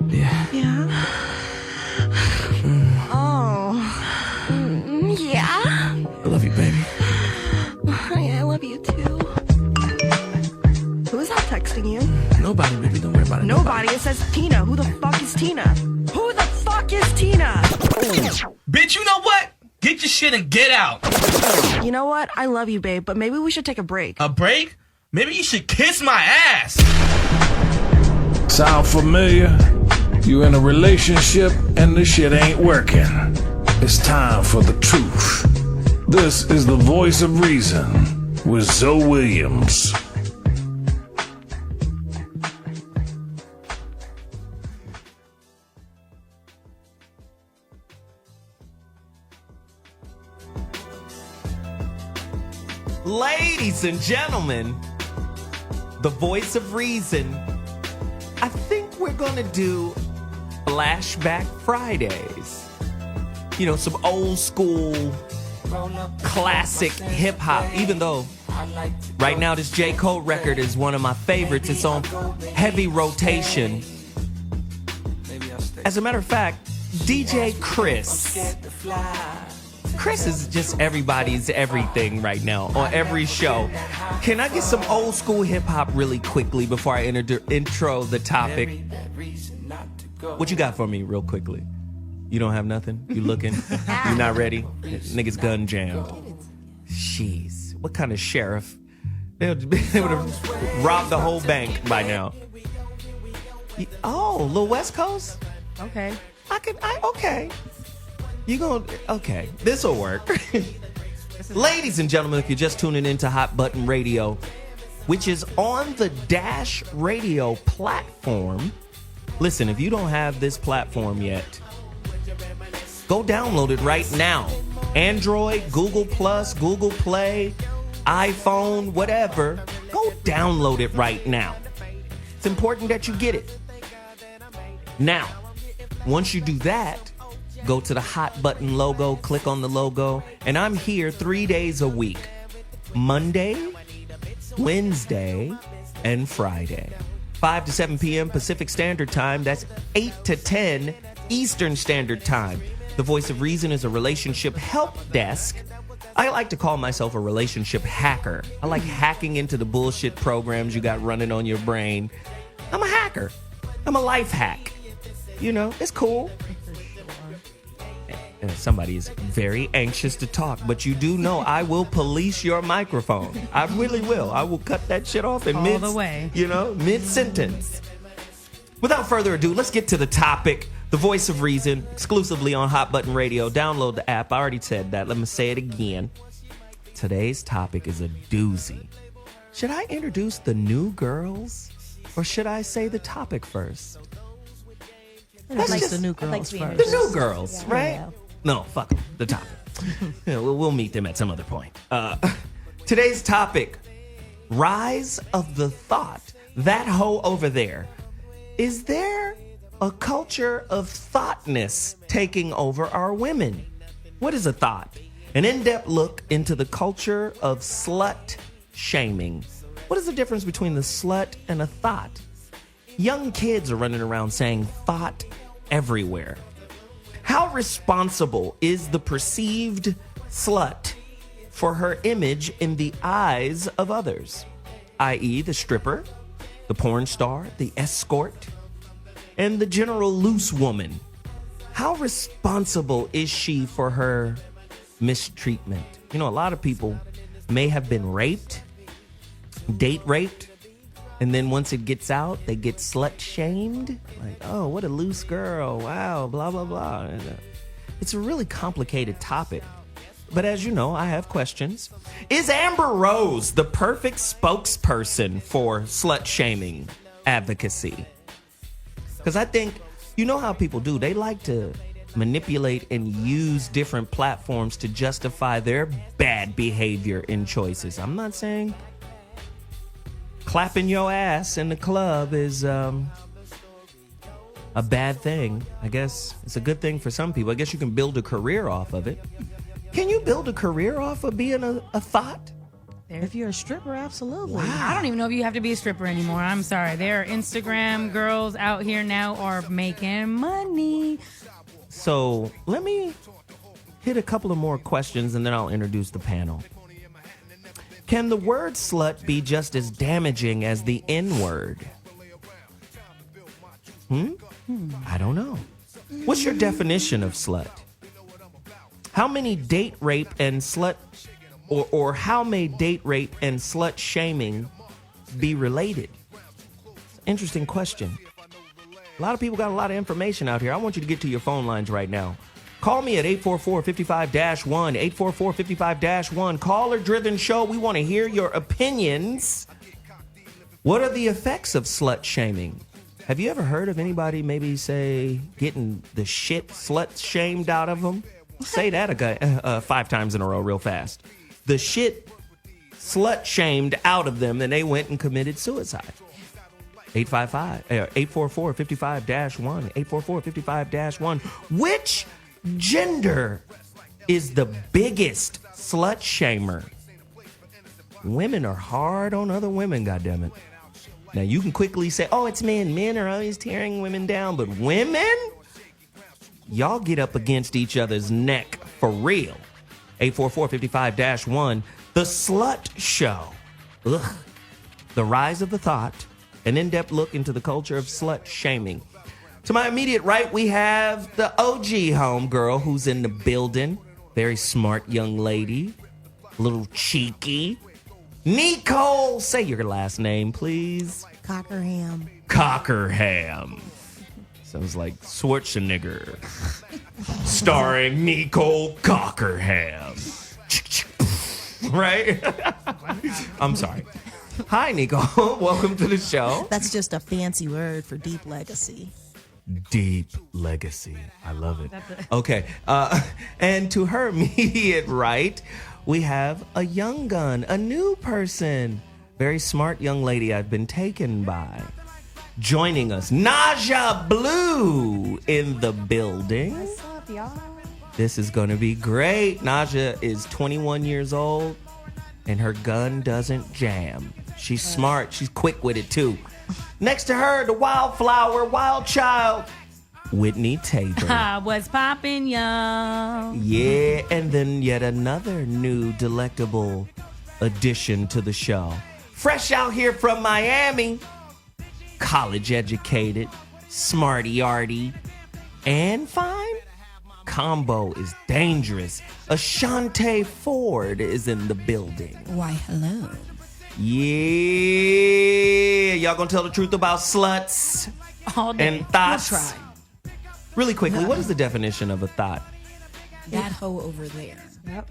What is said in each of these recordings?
Yeah. Yeah. Oh. Yeah. I love you, baby. Honey, I love you too. Who is that texting you? Nobody, baby. Don't worry about it. Nobody. It says Tina. Who the fuck is Tina? Who the fuck is Tina? Bitch, you know what? Get your shit and get out. You know what? I love you, babe, but maybe we should take a break. A break? Maybe you should kiss my ass. Sound familiar? You in a relationship and this shit ain't working. It's time for the truth. This is the Voice of Reason with Zoe Williams. Ladies and gentlemen, the Voice of Reason. I think we're gonna do Flashback Fridays. You know, some old school classic hip hop, even though right now this J. Cole record is one of my favorites. It's on heavy rotation. As a matter of fact, DJ Chris is just everybody's everything right now on every show. Can I get some old school hip hop really quickly before I intro the topic? What you got for me real quickly? You don't have nothing? You looking? You not ready? Niggas gun jammed. Jeez, what kind of sheriff? They would have robbed the whole bank by now. Oh, little West Coast? Okay. Okay. Okay, this'll work. Ladies and gentlemen, if you're just tuning into Hot Button Radio, which is on the Dash Radio platform, listen, if you don't have this platform yet, go download it right now. Android, Google Plus, Google Play, iPhone, whatever. Go download it right now. It's important that you get it. Now, once you do that, go to the Hot Button logo, click on the logo, and I'm here 3 days a week. Monday, Wednesday, and Friday. 5 to 7 p.m. Pacific Standard Time. That's 8 to 10 Eastern Standard Time. The Voice of Reason is a relationship help desk. I like to call myself a relationship hacker. I like hacking into the bullshit programs you got running on your brain. I'm a hacker. I'm a life hack. You know, it's cool. Somebody is very anxious to talk, but you do know I will police your microphone. I really will. I will cut that shit off in mid-sentence. Without further ado, let's get to the topic. The Voice of Reason, exclusively on Hot Button Radio. Download the app. I already said that. Let me say it again. Today's topic is a doozy. Should I introduce the new girls, or should I say the topic first? The new girls first. The new girls, right? Yeah. No, fuck them. The topic. Yeah, we'll meet them at some other point. Today's topic, rise of the thought. That hoe over there. Is there a culture of thoughtness taking over our women? What is a thought? An in-depth look into the culture of slut shaming. What is the difference between the slut and a thought? Young kids are running around saying thought everywhere. How responsible is the perceived slut for her image in the eyes of others, i.e. the stripper, the porn star, the escort, and the general loose woman? How responsible is she for her mistreatment? You know, a lot of people may have been raped, date raped, and then once it gets out, they get slut shamed. Like, oh, what a loose girl. Wow, blah, blah, blah. It's a really complicated topic. But as you know, I have questions. Is Amber Rose the perfect spokesperson for slut shaming advocacy? Because I think, you know how people do. They like to manipulate and use different platforms to justify their bad behavior and choices. I'm not saying clapping your ass in the club is a bad thing. I guess it's a good thing for some people. I guess you can build a career off of it. Can you build a career off of being a thought? If you're a stripper, absolutely. I don't even know if you have to be a stripper anymore. I'm sorry. There are Instagram girls out here now are making money. So let me hit a couple of more questions and then I'll introduce the panel. Can the word slut be just as damaging as the N-word? I don't know. What's your definition of slut? How many date rape and slut or how may date rape and slut shaming be related? Interesting question. A lot of people got a lot of information out here. I want you to get to your phone lines right now. Call me at 844-55-1, 844-55-1. Caller-driven show. We want to hear your opinions. What are the effects of slut shaming? Have you ever heard of anybody maybe, say, getting the shit slut shamed out of them? Say that 5 times in a row real fast. The shit slut shamed out of them and they went and committed suicide. 844-55-1, 844-55-1. Which gender is the biggest slut shamer? Women are hard on other women, goddammit. Now, you can quickly say, oh, it's men. Men are always tearing women down. But women, y'all get up against each other's neck for real. 844-55-1. The Slut Show. Ugh. The rise of the thought. An in-depth look into the culture of slut shaming. To my immediate right, we have the OG homegirl who's in the building. Very smart young lady. A little cheeky. Neecole, say your last name, please. Cockerham. Cockerham. Sounds like Schwarzenegger. Starring Neecole Cockerham. Right? I'm sorry. Hi, Neecole. Welcome to the show. That's just a fancy word for deep legacy. Deep legacy. I love it. Okay. And to her immediate right, we have a young gun, a new person. Very smart young lady I've been taken by. Joining us, Naja Blue in the building. What's up, y'all? This is going to be great. Naja is 21 years old, and her gun doesn't jam. She's smart. She's quick with it, too. Next to her, the wildflower, wild child, Whitney Tabor. What's poppin', y'all? Yeah, and then yet another new delectable addition to the show. Fresh out here from Miami, college educated, smarty-arty, and fine. Combo is dangerous. Ashanti Ford is in the building. Why, hello. Yeah, y'all gonna tell the truth about sluts All day. and thoughts? We'll try. Really quickly, what is the definition of a thought? That hoe over there. Yep.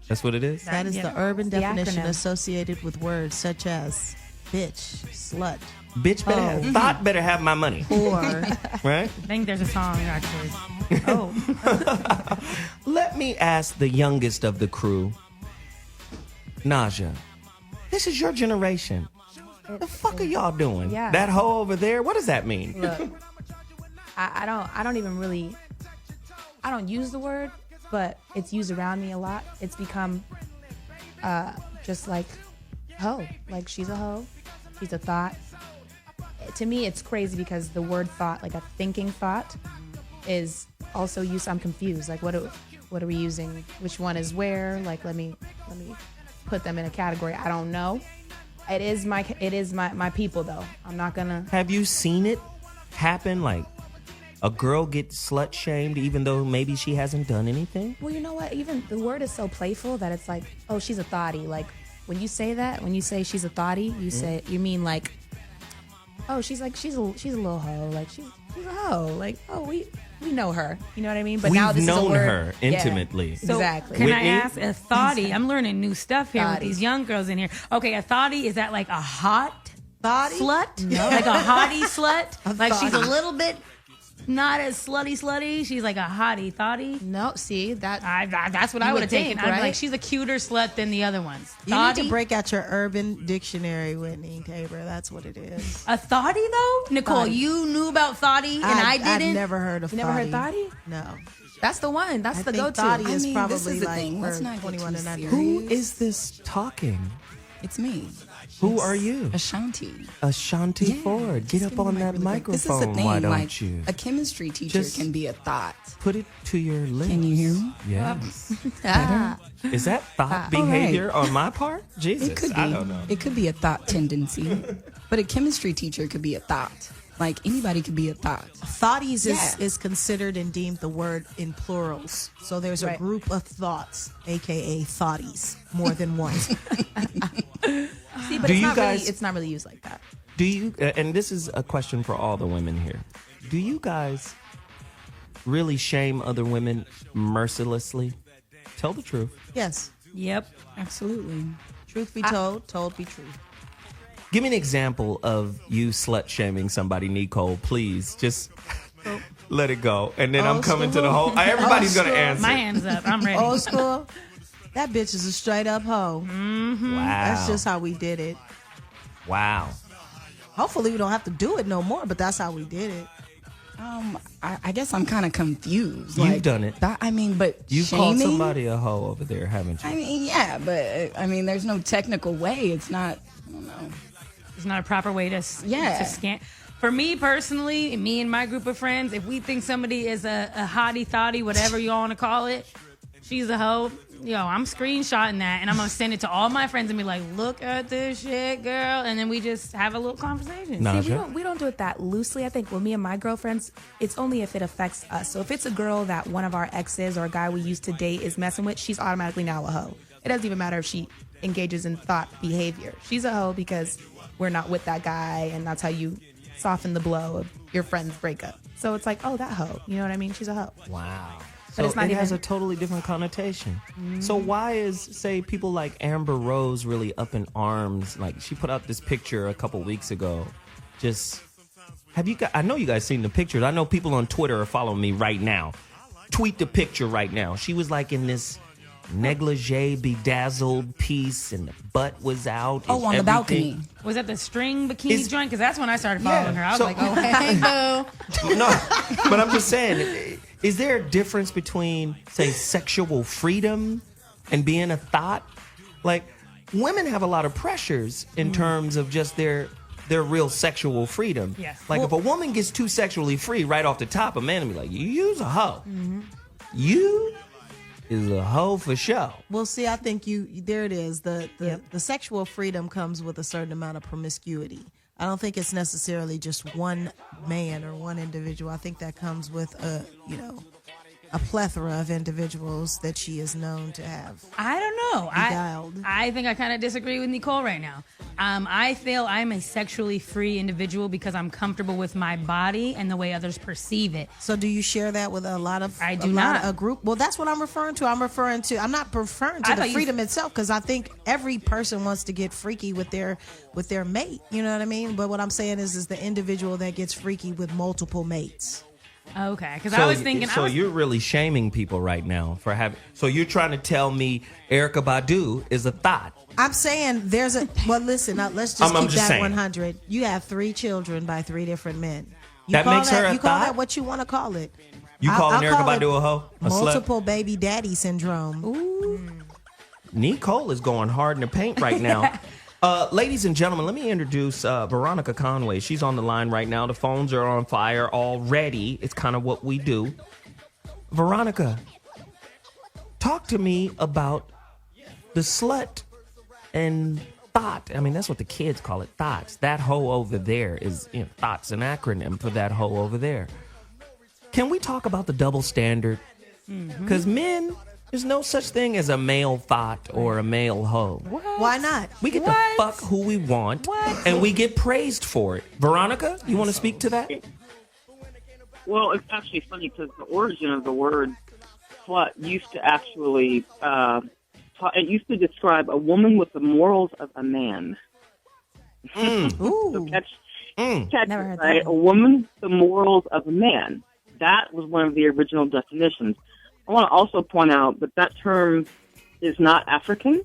That's what it is? That is Yeah. the urban The definition acronym. associated with words such as bitch, slut, Bitch better have, thought better have my money, whore. right? I think there's a song, actually. Oh. Let me ask the youngest of the crew, Naja. This is your generation. The fuck are y'all doing? Yeah. That hoe over there, what does that mean? Look, I don't even really, I don't use the word, but it's used around me a lot. It's become just like hoe. Like she's a hoe. She's a thought. To me, it's crazy because the word thought, like a thinking thought, is also used. I'm confused. Like what are we using? Which one is where? Like let me put them in a category. I don't know. It is my people though. I'm not gonna. Have you seen it happen? Like a girl gets slut shamed even though maybe she hasn't done anything? Well, you know what? Even the word is so playful that it's like, oh, she's a thotty. Like when you say that, when you say she's a thotty, you mean like, oh, she's a little hoe. Like she's a hoe. Like oh, we know her. You know what I mean? But now We've this is a known word. her intimately. Yeah, exactly. Can Whitney? I ask a thotty? I'm learning new stuff here with Thotty. these young girls in here. Okay, a thotty, is that like a hot Thotty? slut? No. Like a hottie slut? Like she's a thotty. little bit not as slutty. She's like a hottie thotty. No, see that. That's what I You would would have taken. think, I'd be right? like, she's a cuter slut than the other ones. You need to Thotty? break out your urban dictionary, Whitney Tabor. That's what it is. A thotty though? Neecole, Thotty. you knew about thotty and I didn't? I've never heard of You never heard thotty? No. That's the one. That's I the think go-to. thotty is I mean, probably this is the like thing. Let's for not get 21 too and under. serious. Who is this talking? It's me. Who are you? Ashanti. Ashanti Yeah, Ford. Get just up give me on my that really quick- microphone. This is the thing. Why don't like, you? a chemistry teacher Just- can be a thought. Put it to your lips. Can you hear me? Yes. Ah, Is that thought all right. behavior on my part? Jesus, it could be. I don't know. It could be a thought tendency, but a chemistry teacher could be a thought. Like anybody could be a thought. Thoughties Yeah. is considered and deemed the word in plurals. So there's a Right. group of thoughts, aka thoughties, more than one. See, but Do it's you not guys- really. It's not really used like that. Do you, and this is a question for all the women here, do you guys really shame other women mercilessly? Tell the truth. Yes. Yep. Absolutely. Truth be told, told be true. Give me an example of you slut shaming somebody, Neecole, please. Just let it go. And then I'm Old coming to school. the whole. Everybody's Old going to school. answer. My hands up. I'm ready. Old school. That bitch is a straight up hoe. Wow. That's just how we did it. Wow. Hopefully we don't have to do it no more, but that's how we did it. I guess I'm kind of confused. You've Like, done it. I mean, but You've shaming? called somebody a hoe over there, haven't you? I mean, yeah, but I mean, there's no technical way. It's not. I don't know. It's not a proper way to Yeah. to scan. For me personally, me and my group of friends, if we think somebody is a hottie, thotty, whatever you all want to call it, she's a hoe. Yo, I'm screenshotting that and I'm gonna send it to all my friends and be like, "Look at this shit, girl," and then we just have a little conversation. Naja? See, we don't do it that loosely. I think with me and my girlfriends, it's only if it affects us. So if it's a girl that one of our exes or a guy we used to date is messing with, she's automatically now a hoe. It doesn't even matter if she engages in thought behavior. She's a hoe because we're not with that guy, and that's how you soften the blow of your friend's breakup. So it's like, oh, that hoe. You know what I mean? She's a hoe. Wow. But So it's not it has a even- totally different connotation. So why is, say, people like Amber Rose really up in arms? Like, she put out this picture a couple weeks ago. Just, have you guys, I know you guys seen the pictures. I know people on Twitter are following me right now. Tweet the picture right now. She was like in this negligee bedazzled piece and the butt was out. Oh, and on the everything. balcony. Was that the string bikini Is- joint? Because that's when I started following her. I was so- like, "Oh, hey, boo." No, but I'm just saying, is there a difference between, say, sexual freedom and being a thought? Like, women have a lot of pressures in terms of just their real sexual freedom. Yes. Like, if a woman gets too sexually free right off the top, a man will be like, you's a hoe. You is a hoe for show. Well, see, I think there it is. The sexual freedom comes with a certain amount of promiscuity. I don't think it's necessarily just one man or one individual. I think that comes with a plethora of individuals that she is known to have. I don't know. Beguiled. I think I kind of disagree with Neecole right now. I feel I'm a sexually free individual because I'm comfortable with my body and the way others perceive it. So do you share that with a lot of I do not. a group? Well, that's what I'm referring to. I'm not referring to I the thought you- freedom itself, because I think every person wants to get freaky with their mate. You know what I mean? But what I'm saying is the individual that gets freaky with multiple mates. Okay, because I was thinking. So I was, you're really shaming people right now for having. So you're trying to tell me Erykah Badu is a thought. I'm saying well, listen, now let's just I'm keep just that saying. 100. You have 3 children by 3 different men. That makes her a you call thought? that what you want to call it. You calling I'll Erykah call it Badu a hoe? A slut? multiple baby daddy syndrome. Neecole is going hard in the paint right now. Ladies and gentlemen, let me introduce Veronica Conway. She's on the line right now. The phones are on fire already. It's kind of what we do. Veronica, talk to me about the slut and thought. I mean, that's what the kids call it, thoughts. That hoe over there is, thought's an acronym for that hoe over there. Can we talk about the double standard? Because men, there's no such thing as a male thought or a male hoe. Why not? We get to fuck who we want, and we get praised for it. Veronica, you want to speak to that? Well, it's actually funny because the origin of the word slut used to actually, it used to describe a woman with the morals of a man. So catch Never it, heard right? that. A woman with the morals of a man. That was one of the original definitions. I want to also point out that that term is not African.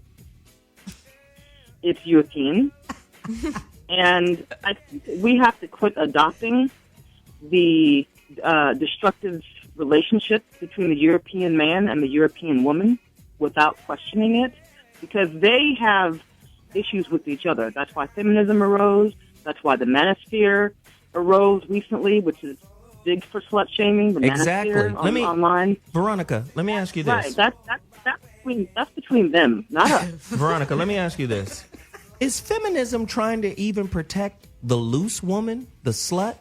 It's European. And I think we have to quit adopting the destructive relationship between the European man and the European woman without questioning it, because they have issues with each other. That's why feminism arose. That's why the manosphere arose recently, which is big for slut shaming. The Exactly. manosphere online. Veronica, let me ask you this. Right. That's between them, not us. Veronica, let me ask you this. Is feminism trying to even protect the loose woman, the slut?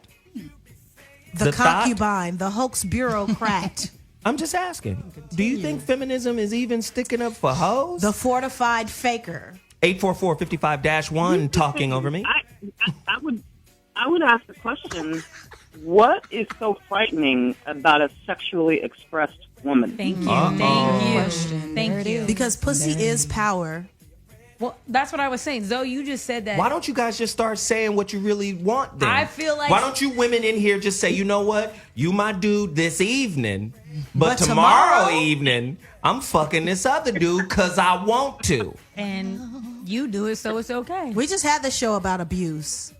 The thought? concubine, the hoax bureaucrat. I'm just asking. Do you think feminism is even sticking up for hoes? The fortified faker. 844-55-1 talking over me. I would ask the question, what is so frightening about a sexually expressed woman? Thank you. Thank you. Because pussy is power. Well, that's what I was saying. Zoe, you just said that. Why don't you guys just start saying what you really want then? I feel like... Why don't you women in here just say, you know what? You my dude this evening, but tomorrow evening, I'm fucking this other dude because I want to. And you do it, so it's okay. We just had the show about abuse.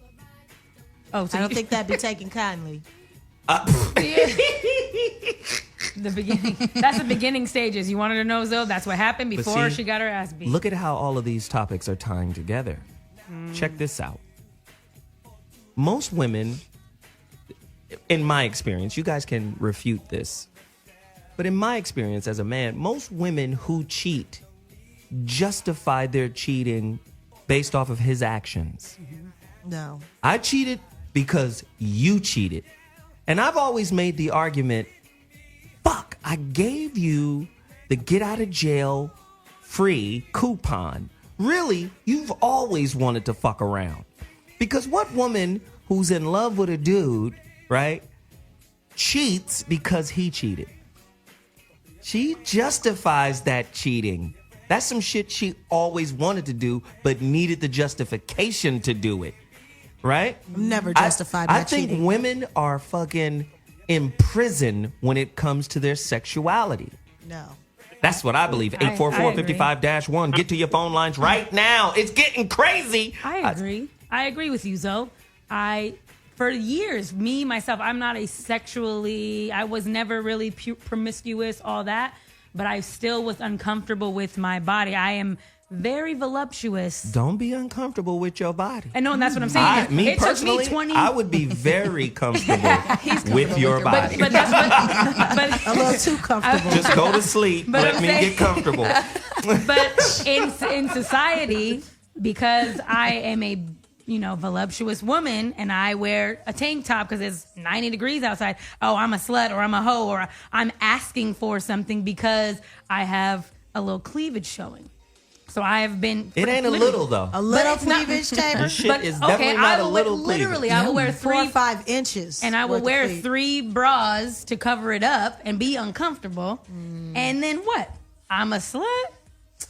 Oh, so I don't think that'd be taken kindly. The beginning. That's the beginning stages. You wanted to know, Zoe? That's what happened before she got her ass beat. Look at how all of these topics are tying together. Check this out. Most women, in my experience, you guys can refute this, but in my experience as a man, most women who cheat justify their cheating based off of his actions. No. I cheated because you cheated. And I've always made the argument, fuck, I gave you the get out of jail free coupon. Really, you've always wanted to fuck around. Because what woman who's in love with a dude, right, cheats because he cheated? She justifies that cheating. That's some shit she always wanted to do, but needed the justification to do it. Right? Never justified my cheating. I think women are fucking in prison when it comes to their sexuality. No. That's what I believe. 844-55-1. Get to your phone lines right now. It's getting crazy. I agree. I agree with you, Zoe. For years, myself, I'm not I was never really promiscuous, all that, but I still was uncomfortable with my body. I am very voluptuous. Don't be uncomfortable with your body. I know, and that's what I'm saying. It personally, took me 20... I would be very comfortable with your body. But that's what, a little too comfortable. Just go to sleep. Let me get comfortable. But in society, because I am a voluptuous woman and I wear a tank top because it's 90 degrees outside, oh, I'm a slut or I'm a hoe or I'm asking for something because I have a little cleavage showing. So I have been... It ain't a little, though. A little cleavage, Taylor? This shit is definitely not a little cleavage. Literally, I will wear 4 or 5 inches. And I will wear 3 bras to cover it up and be uncomfortable. And then what? I'm a slut?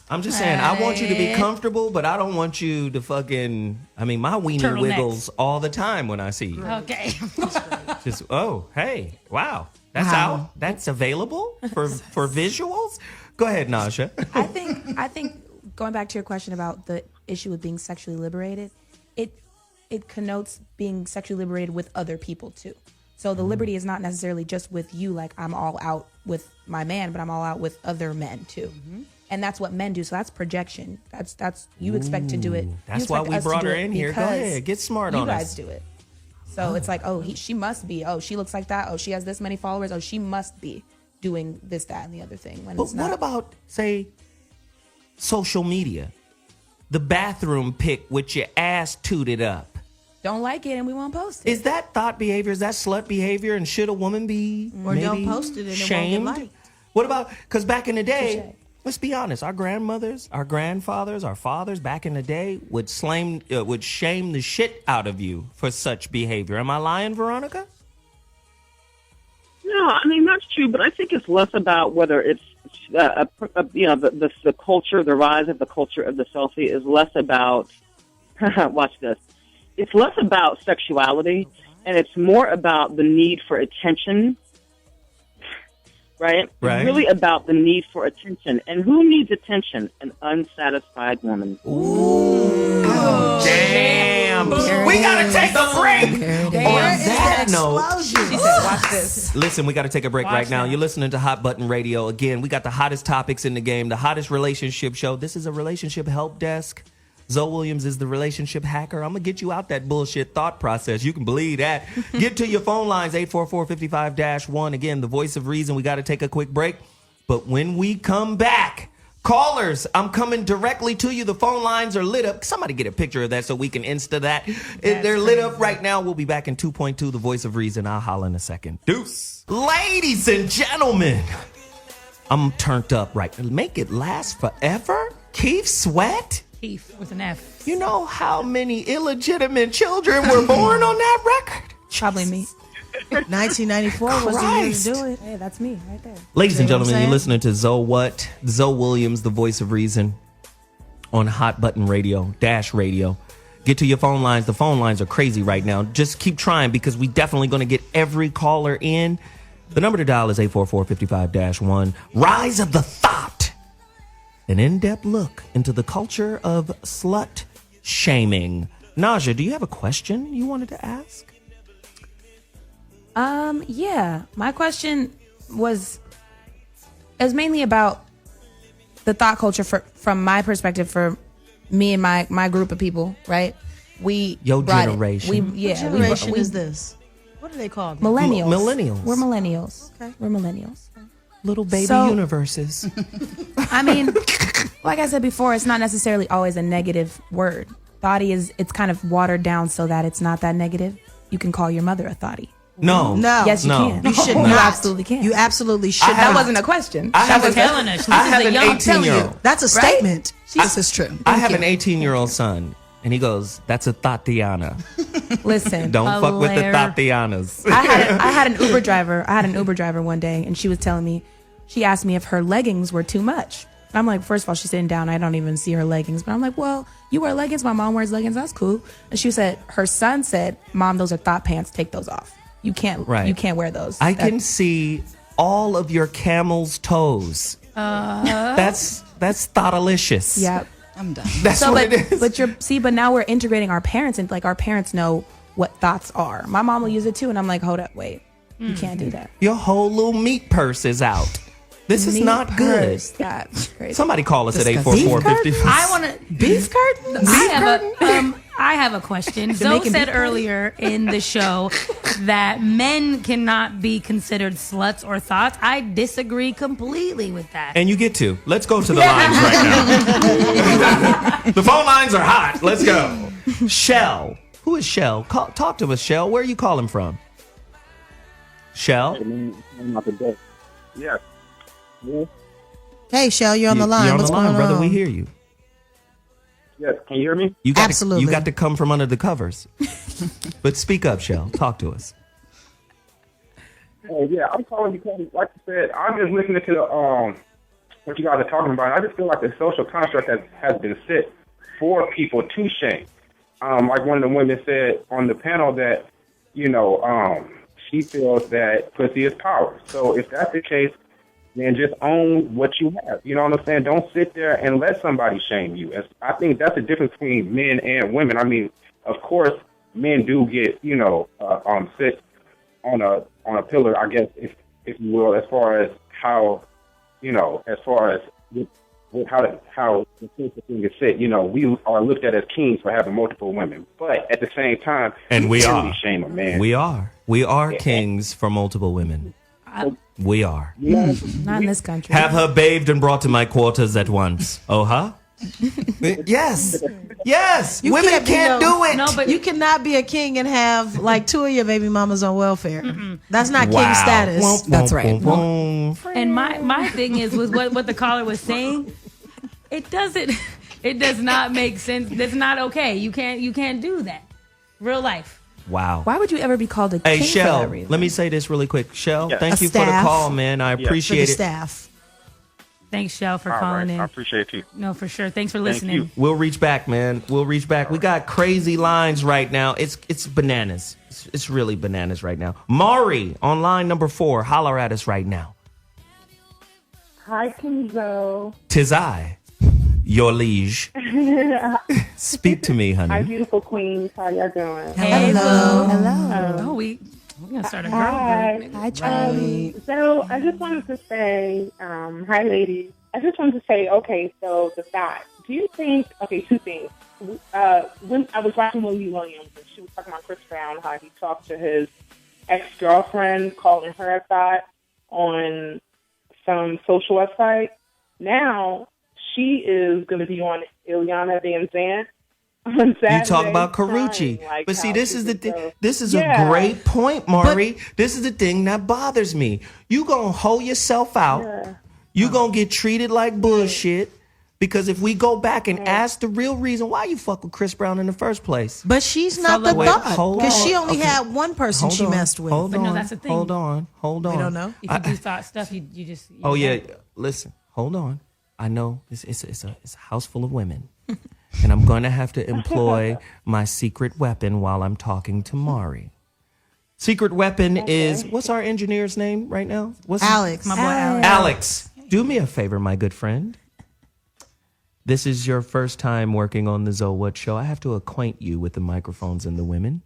I'm just saying, I want you to be comfortable, but I don't want you to fucking... I mean, my weenie wiggles all the time when I see you. Okay. Just, oh, hey, wow. That's out. That's available for visuals? Go ahead, Naja. I think going back to your question about the issue with being sexually liberated, it connotes being sexually liberated with other people too. So the liberty is not necessarily just with you, like I'm all out with my man, but I'm all out with other men too. And that's what men do. So that's projection. That's you expect to do it. That's why we brought her in here. Go ahead, get smart on us. You guys do it. So it's like, oh, she must be. Oh, she looks like that. Oh, she has this many followers. Oh, she must be doing this, that, and the other thing. When but it's not. What about, say, social media? The bathroom pic with your ass tooted up. Don't like it and we won't post it. Is that thought behavior? Is that slut behavior? And should a woman be or maybe don't post it and shamed? It won't get liked? What about, because back in the day, let's be honest, our grandmothers, our grandfathers, our fathers back in the day would shame the shit out of you for such behavior. Am I lying, Veronica? No, I mean, that's true, but I think it's less about whether it's, the culture, the rise of the culture of the selfie is less about, watch this, it's less about sexuality, and it's more about the need for attention, right? It's really about the need for attention. And who needs attention? An unsatisfied woman. Ooh, damn. We gotta take a break. On that note, she said, watch this. Listen, we gotta take a break right now. You're listening to Hot Button Radio. Again, we got the hottest topics in the game, the hottest relationship show. This is a relationship help desk. Zoe Williams is the relationship hacker. I'm going to get you out that bullshit thought process. You can believe that. Get to your phone lines, 844-55-1. Again, the voice of reason. We got to take a quick break. But when we come back, callers, I'm coming directly to you. The phone lines are lit up. Somebody get a picture of that so we can Insta that. They're lit up right now. We'll be back in 2.2, the voice of reason. I'll holler in a second. Deuce. Ladies and gentlemen, I'm turned up right. Make it last forever? Keith Sweat? Keith with an F. You know how many illegitimate children were born on that record? Probably me. 1994 was the year to do it. Hey, that's me right there. Ladies and gentlemen, saying? you're listening to Zoe Williams, the voice of reason, on Hot Button Radio, Dash Radio. Get to your phone lines. The phone lines are crazy right now. Just keep trying because we definitely going to get every caller in. The number to dial is 844-55-1. Rise of the Thought. An in-depth look into the culture of slut shaming. Naja, do you have a question you wanted to ask? Yeah. My question was mainly about the thought culture from my perspective for me and my group of people, right? Your generation. What generation is this? What do they call them? Millennials. Millennials. We're millennials. Okay. We're millennials. Little baby So- universes. I mean, like I said before, it's not necessarily always a negative word. Thoughty it's kind of watered down so that it's not that negative. You can call your mother a thoughty. No. Yes, you No. can. You should You not. absolutely can. You absolutely should That not. wasn't a question. I have was an- telling us. This I is have a an young- I'm telling 18-year-old. That's a statement. This is true. I have an 18-year-old son, and he goes, "That's a Tatiana." Listen, Don't fuck with the Hilarious. Tatianas. I had an Uber driver. I had an Uber driver one day, and she was telling me, she asked me if her leggings were too much. And I'm like, first of all, she's sitting down. I don't even see her leggings. But I'm like, well, you wear leggings. My mom wears leggings. That's cool. And she said, her son said, "Mom, those are thought pants. Take those off. You can't. Right. You can't wear those." I can see all of your camel's toes. That's thoughtalicious. Yeah. I'm done. That's So, what but it is. but now we're integrating our parents, and like our parents know what thoughts are. My mom will use it too, and I'm like, hold up, wait, you can't do that. Your whole little meat purse is out. This is Meat not good. purse. That's crazy. Somebody call us at Disgusting. 844-50. I want to Beef curtain? I have a question. Zoe Jamaican said beef curry? earlier in the show that men cannot be considered sluts or thoughts. I disagree completely with that. And you get to. Let's go to the lines right now. The phone lines are hot. Let's go. Shell. Who is Shell? Talk to us, Shell. Where are you calling from? Shell? Yeah. Hey, Shell, you're on the line. You're on What's the line, going brother. on? We hear you. Yes. Can you hear me? You got Absolutely. you got to come from under the covers. But speak up, Shell. Talk to us. Oh yeah, I'm calling because, like you said, I'm just listening to the what you guys are talking about. I just feel like the social construct has been set for people to shame. Like one of the women said on the panel that, she feels that pussy is power. So if that's the case, then just own what you have. You know what I'm saying? Don't sit there and let somebody shame you. I think that's the difference between men and women. I mean, of course, men do get, sit on a pillar, I guess, if you will, as far as how, as far as how the social thing is set. We are looked at as kings for having multiple women, but at the same time, And you we can't are. really shame a man. We are kings for multiple women. We are. Not in this country. Have her bathed and brought to my quarters at once. Oh, huh? Yes. Yes. You Women can't be can't no- do it. No, but You cannot be a king and have like two of your baby mamas on welfare. That's not Wow. king status. That's right. and my thing is with what the caller was saying, it does not make sense. That's not okay. You can't do that. Real life. Wow. Why would you ever be called a Hey, king for Shell, that reason? let me say this really quick. Shell, Yeah. thank A you for the staff. call, man. I For the appreciate it. staff. Thanks, Shell, for All calling right. in. I appreciate you. No, for sure. Thanks for Thank listening. you. We'll reach back, man. We'll reach back. We got crazy lines right now. It's bananas. It's really bananas right now. Maury on line number 4. Holler at us right now. Hi, Kenzo. Tis I, your liege. Speak to me, Hi, honey. beautiful queens. How y'all doing? Hey, Hello. Oh, we're gonna start a girl Hi. group. Hi, Charlie. So I just wanted to say, hi, ladies. I just wanted to say, okay, so the thought. Do you think, okay, two things. when I was watching Willie Williams, and she was talking about Chris Brown, how he talked to his ex-girlfriend, calling her a thought on some social website. Now she is going to be on Ileana Van Zandt on Saturday. You talk about Carucci, like but see, how this is the people thing. go, This is yeah. a great point, Maury. This is the thing that bothers me. You gonna hold yourself out. Yeah. You gonna get treated like bullshit. Because if we go back and ask the real reason why you fuck with Chris Brown in the first place. But she's not the Wait, thought. hold Because on. she only Okay. had one person Hold she on, messed with. Hold But on, no, that's the thing. Hold on. We don't know. If you do thought stuff, you just. Oh yeah, listen, hold on. I know it's a house full of women, and I'm going to have to employ my secret weapon while I'm talking to Maury. Secret weapon is, what's our engineer's name right now? What's Alex. My boy Alex. Alex, do me a favor, my good friend. This is your first time working on the Zoe Wood Show. I have to acquaint you with the microphones and the women.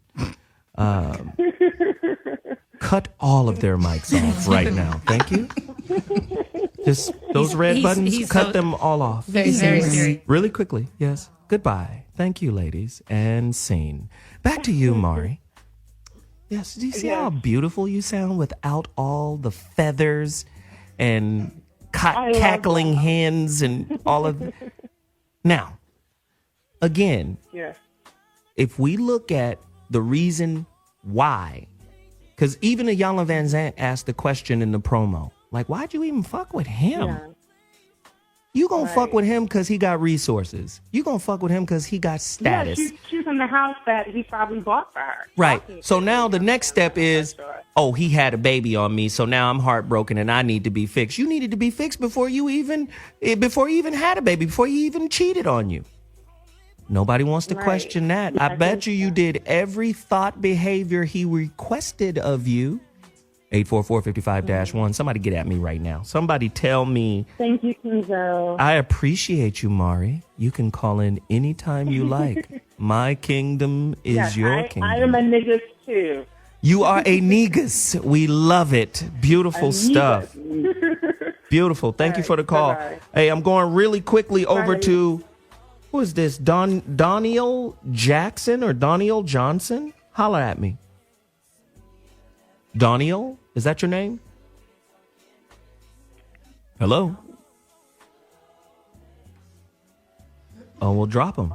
Cut all of their mics off right now. Thank you. Just those red buttons, cut them all off. Very serious. Really quickly, yes. Goodbye. Thank you, ladies. And scene. Back to you, Maury. Yes, do you see how beautiful you sound without all the feathers and cackling hens and all of... Now, again, if we look at the reason why, because even Iyanla Van Zandt asked the question in the promo, like, why'd you even fuck with him? Yeah. You gonna fuck with him because he got resources. You gonna fuck with him because he got status. Yeah, she's in the house that he probably bought for her. Right. So now the next step is, oh, he had a baby on me, so now I'm heartbroken and I need to be fixed. You needed to be fixed before you even had a baby, before he even cheated on you. Nobody wants to question that. I bet you did every thought behavior he requested of you. 844-55-1. Somebody get at me right now. Somebody tell me. Thank you, Kenzo. I appreciate you, Maury. You can call in anytime you like. My kingdom is your kingdom. I am a niggas too. You are a negus. We love it. Beautiful stuff. Beautiful. Thank you for the call. Bye-bye. Hey, I'm going really quickly over to, who is this? Doniel Jackson or Doniel Johnson? Holla at me. Doniel? Is that your name? Hello? Oh, we'll drop him.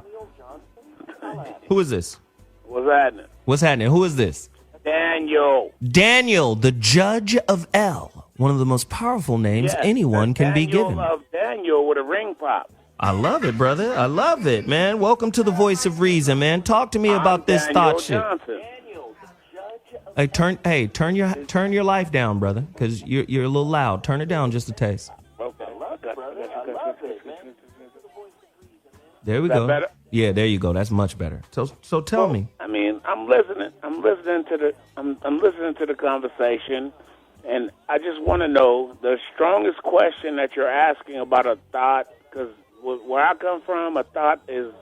Who is this? What's happening? What's happening? Who is this? Daniel. Daniel, the Judge of L. One of the most powerful names anyone can be given. Daniel with a ring pop. I love it, brother. I love it, man. Welcome to the Voice of Reason, man. Talk to me about this thought shit. Hey, turn your life down, brother, because you're a little loud. Turn it down just a taste. Okay. There we go. Better? Yeah, there you go. That's much better. So tell me. I mean, I'm listening to the conversation, and I just want to know the strongest question that you're asking about a thought, because where I come from, a thought is,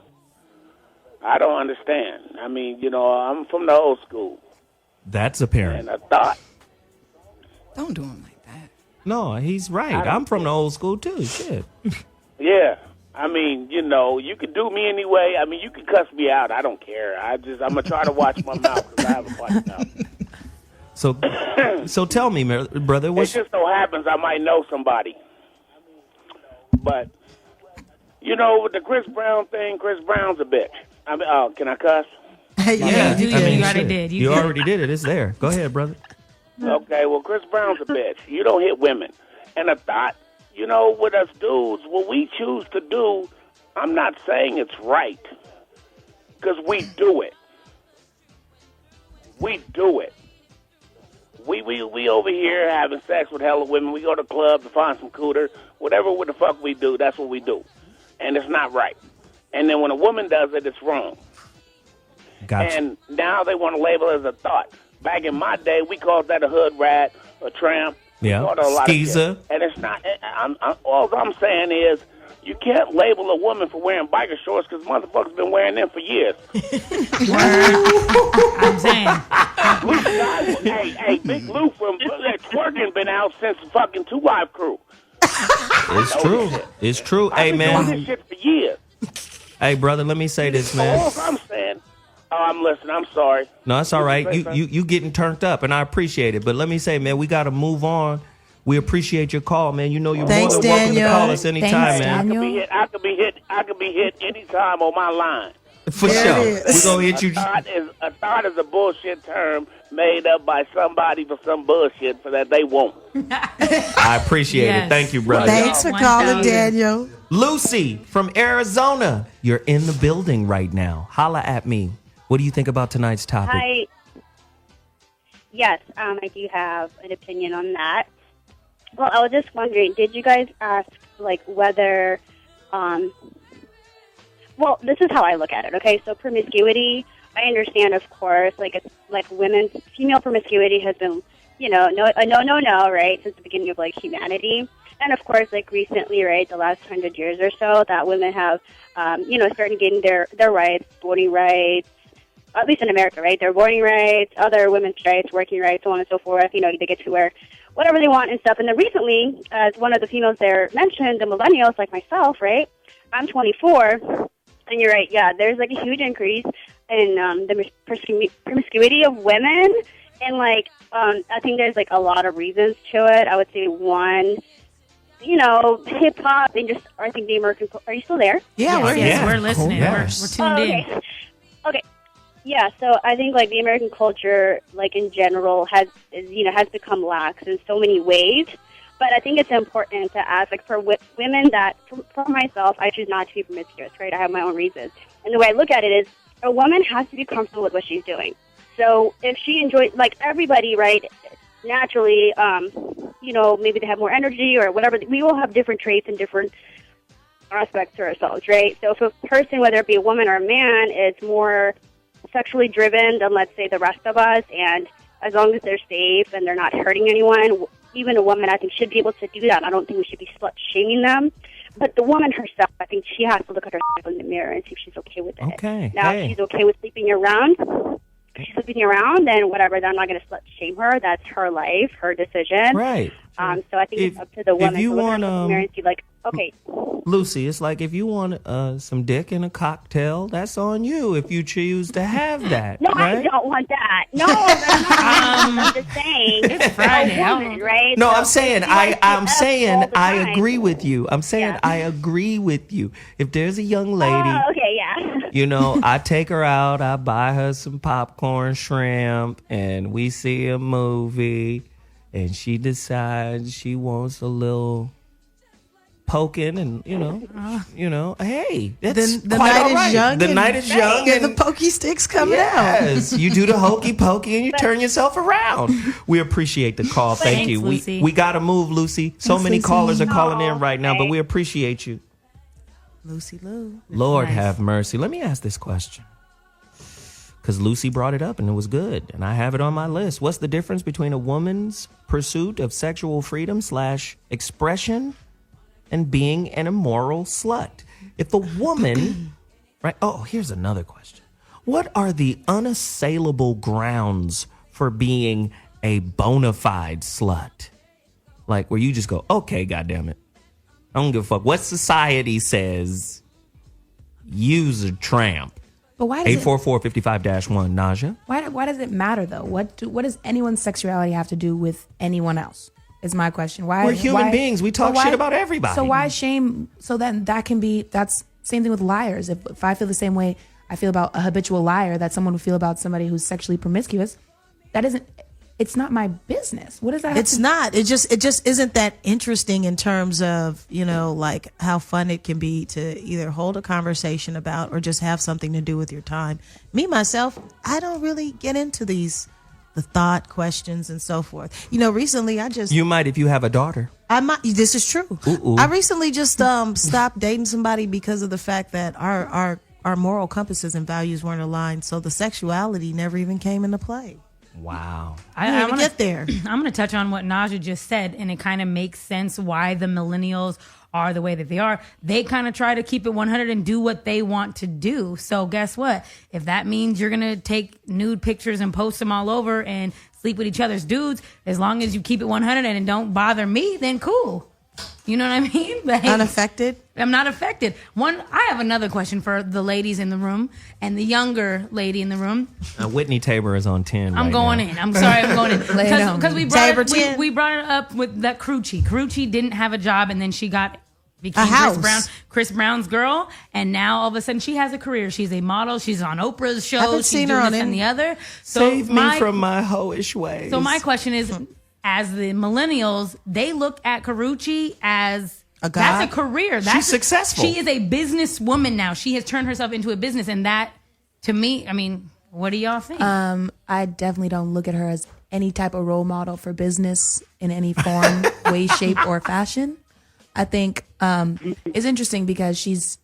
I don't understand. I mean, I'm from the old school. That's apparent. And a thought. Don't do him like that. No, he's right. I'm from the old school too. Shit. Yeah. I mean, you can do me anyway. I mean, you can cuss me out. I don't care. I'm going to try to watch my mouth because I have a funny mouth. So tell me, brother. It just so happens I might know somebody. But, with the Chris Brown thing, Chris Brown's a bitch. I mean, can I cuss? Yeah, you already did. You already did it. It's there. Go ahead, brother. Okay, well, Chris Brown's a bitch. You don't hit women. And a thought, with us dudes, what we choose to do, I'm not saying it's right. Because we do it. We do it. We over here having sex with hella women. We go to clubs to find some cooter. Whatever the fuck we do, that's what we do. And it's not right. And then when a woman does it, it's wrong. Gotcha. And now they want to label it as a thought. Back in my day, we called that a hood rat, a tramp. Yeah, skeezer. And it's not. All I'm saying is, you can't label a woman for wearing biker shorts because motherfuckers been wearing them for years. I'm saying. Hey, Big Lou from Twerking been out since the fucking 2 Live Crew. It's true. It's true. Hey, I've been doing this shit for years. Hey, brother, let me say this, man. Oh, I'm saying. Oh, I'm listening. I'm sorry. No, it's all right. You getting turned up, and I appreciate it. But let me say, man, we got to move on. We appreciate your call, man. You know you're more than welcome to call us anytime, man. I could be hit anytime on my line. For sure. We're going to hit you. A thought is a bullshit term made up by somebody for some bullshit for that they won't. I appreciate it. Thank you, brother. Thanks for calling, Daniel. Lucy from Arizona. You're in the building right now. Holla at me. What do you think about tonight's topic? Hi. Yes, I do have an opinion on that. Well, I was just wondering, did you guys ask, like, whether, well, this is how I look at it, okay? So promiscuity, I understand, of course, like, it's like female promiscuity has been, no, right, since the beginning of, like, humanity. And, of course, like, recently, right, the last 100 years or so, that women have, started getting their rights, voting rights, at least in America, right? Their voting rights, other women's rights, working rights, so on and so forth. They get to wear whatever they want and stuff. And then recently, as one of the females there mentioned, the millennials, like myself, right? I'm 24, and you're right, yeah, there's, like, a huge increase in the promiscuity of women. And, like, I think there's, like, a lot of reasons to it. I would say one, hip-hop and just, I think the American... Are you still there? Yeah, we're listening. Cool. We're tuned in. Okay. Yeah, so I think, like, the American culture, like, in general, has become lax in so many ways. But I think it's important to ask, like, for women that, for myself, I choose not to be promiscuous, right? I have my own reasons. And the way I look at it is a woman has to be comfortable with what she's doing. So if she enjoys, like, everybody, right, naturally, maybe they have more energy or whatever. We all have different traits and different aspects to ourselves, right? So if a person, whether it be a woman or a man, is more sexually driven than, let's say, the rest of us, and as long as they're safe and they're not hurting anyone, even a woman, I think, should be able to do that. I don't think we should be slut-shaming them. But the woman herself, I think she has to look at herself in the mirror and see if she's okay with it. Okay. Now, if she's okay with sleeping around, then whatever, then I'm not going to slut-shame her. That's her life, her decision. Right. So I think it's up to the woman to look at herself in the mirror and see, like, okay. Lucy, it's like if you want some dick in a cocktail, that's on you if you choose to have that. No, right? I don't want that. No, that's not. I'm just saying. It's Friday. A woman, right? No, So I'm saying I agree with you. I'm saying Yeah. I agree with you. If there's a young lady, okay, yeah. I take her out, I buy her some popcorn, shrimp, and we see a movie, and she decides she wants a little poking, and hey, that's The quite night all is right. young. The night is young, And the and pokey sticks coming yes, out. you do the hokey pokey and you turn yourself around. We appreciate the call. Thank Thanks, you. Lucy. We got to move, Lucy. So Thanks, many Lucy. callers are calling in right now, but we appreciate you. Lucy Lou. Lord Nice. have mercy. Let me ask this question, because Lucy brought it up and it was good, and I have it on my list. What's the difference between a woman's pursuit of sexual freedom / expression and being an immoral slut? If a woman, right? Oh, here's another question. What are the unassailable grounds for being a bona fide slut? Like where you just go, okay, goddamn it, I don't give a fuck what society says. You's a tramp. But why does 844-55-1, Naja. Why does it matter though? What does anyone's sexuality have to do with anyone else? Is my question. Why We're human beings. We talk shit about everybody. So why shame? So then that's same thing with liars. If I feel the same way I feel about a habitual liar that someone would feel about somebody who's sexually promiscuous, it's not my business. What does that have It's not. It just isn't that interesting in terms of, like how fun it can be to either hold a conversation about or just have something to do with your time. Me, myself, I don't really get into the thought questions and so forth. Recently You might if you have a daughter. I might. This is true. Ooh. I recently just stopped dating somebody because of the fact that our moral compasses and values weren't aligned. So the sexuality never even came into play. Wow. I want to get there. I'm going to touch on what Naja just said, and it kind of makes sense why the millennials are the way that they are. They kind of try to keep it 100 and do what they want to do. So guess what? If that means you're going to take nude pictures and post them all over and sleep with each other's dudes, as long as you keep it 100 and don't bother me, then cool. You know what I mean? Like, Unaffected? I'm not affected. I have another question for the ladies in the room and the younger lady in the room. Whitney Tabor is on 10. I'm going in. I'm sorry, I'm going in. Because we brought it up with that Carucci. Carucci didn't have a job, and then she became Chris Brown's girl, and now all of a sudden she has a career. She's a model. She's on Oprah's show. Haven't seen her on this and the other. Save me from my hoish ways. So my question is, as the millennials, they look at Carucci as that's a career. She's successful. She is a businesswoman now. She has turned herself into a business, and that, to me, I mean, what do y'all think? I definitely don't look at her as any type of role model for business in any form, way, shape, or fashion. I think it's interesting because she's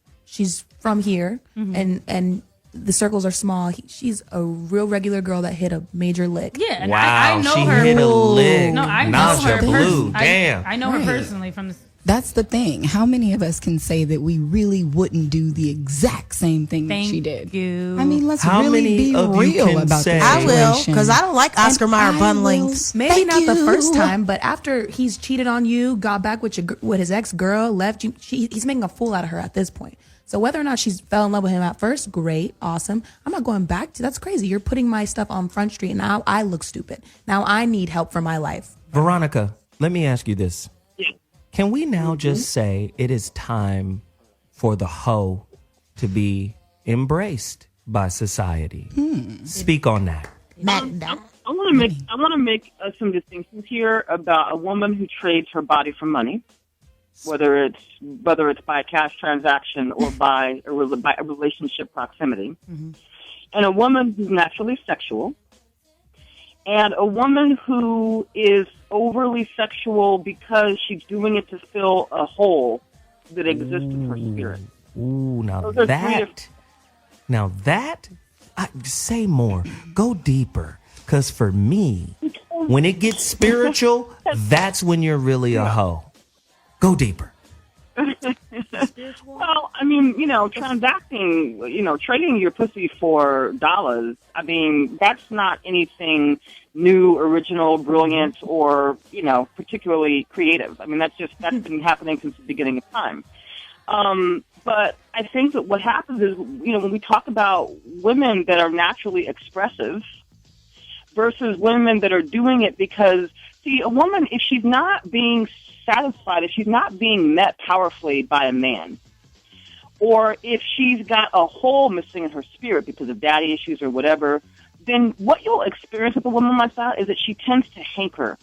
from here, and the circles are small. She's a real regular girl that hit a major lick. Yeah, and wow, I know she her. hit a lick. No, I know Naja her. Blue. Damn. I know her personally from the. That's the thing. How many of us can say that we really wouldn't do the exact same thing that she did? You. I mean, let's How really many be of you real can about say- this. I will, situation. because I don't like Oscar Mayer bun lengths. Maybe Thank not the you. first time, but after he's cheated on you, got back with his ex-girl, left you, he's making a fool out of her at this point. So whether or not she's fell in love with him at first, great, awesome. I'm not going back to that's crazy. You're putting my stuff on Front Street, and now I look stupid. Now I need help for my life. Veronica, let me ask you this. Can we now just say it is time for the hoe to be embraced by society? Speak on that. I want to make some distinctions here about a woman who trades her body for money, whether it's by a cash transaction or by a relationship proximity, and a woman who's naturally sexual, and a woman who is overly sexual because she's doing it to fill a hole that exists in her spirit. Ooh, say more. Go deeper. Because for me, when it gets spiritual, that's when you're really a hoe. Go deeper. Well, I mean, transacting, trading your pussy for dollars, I mean, that's not anything new, original, brilliant, or, particularly creative. I mean, that's been happening since the beginning of time. But I think that what happens is, when we talk about women that are naturally expressive versus women that are doing it because, see, a woman, if she's not being satisfied, if she's not being met powerfully by a man, or if she's got a hole missing in her spirit because of daddy issues or whatever, then what you'll experience with a woman like that is that she tends to hanker,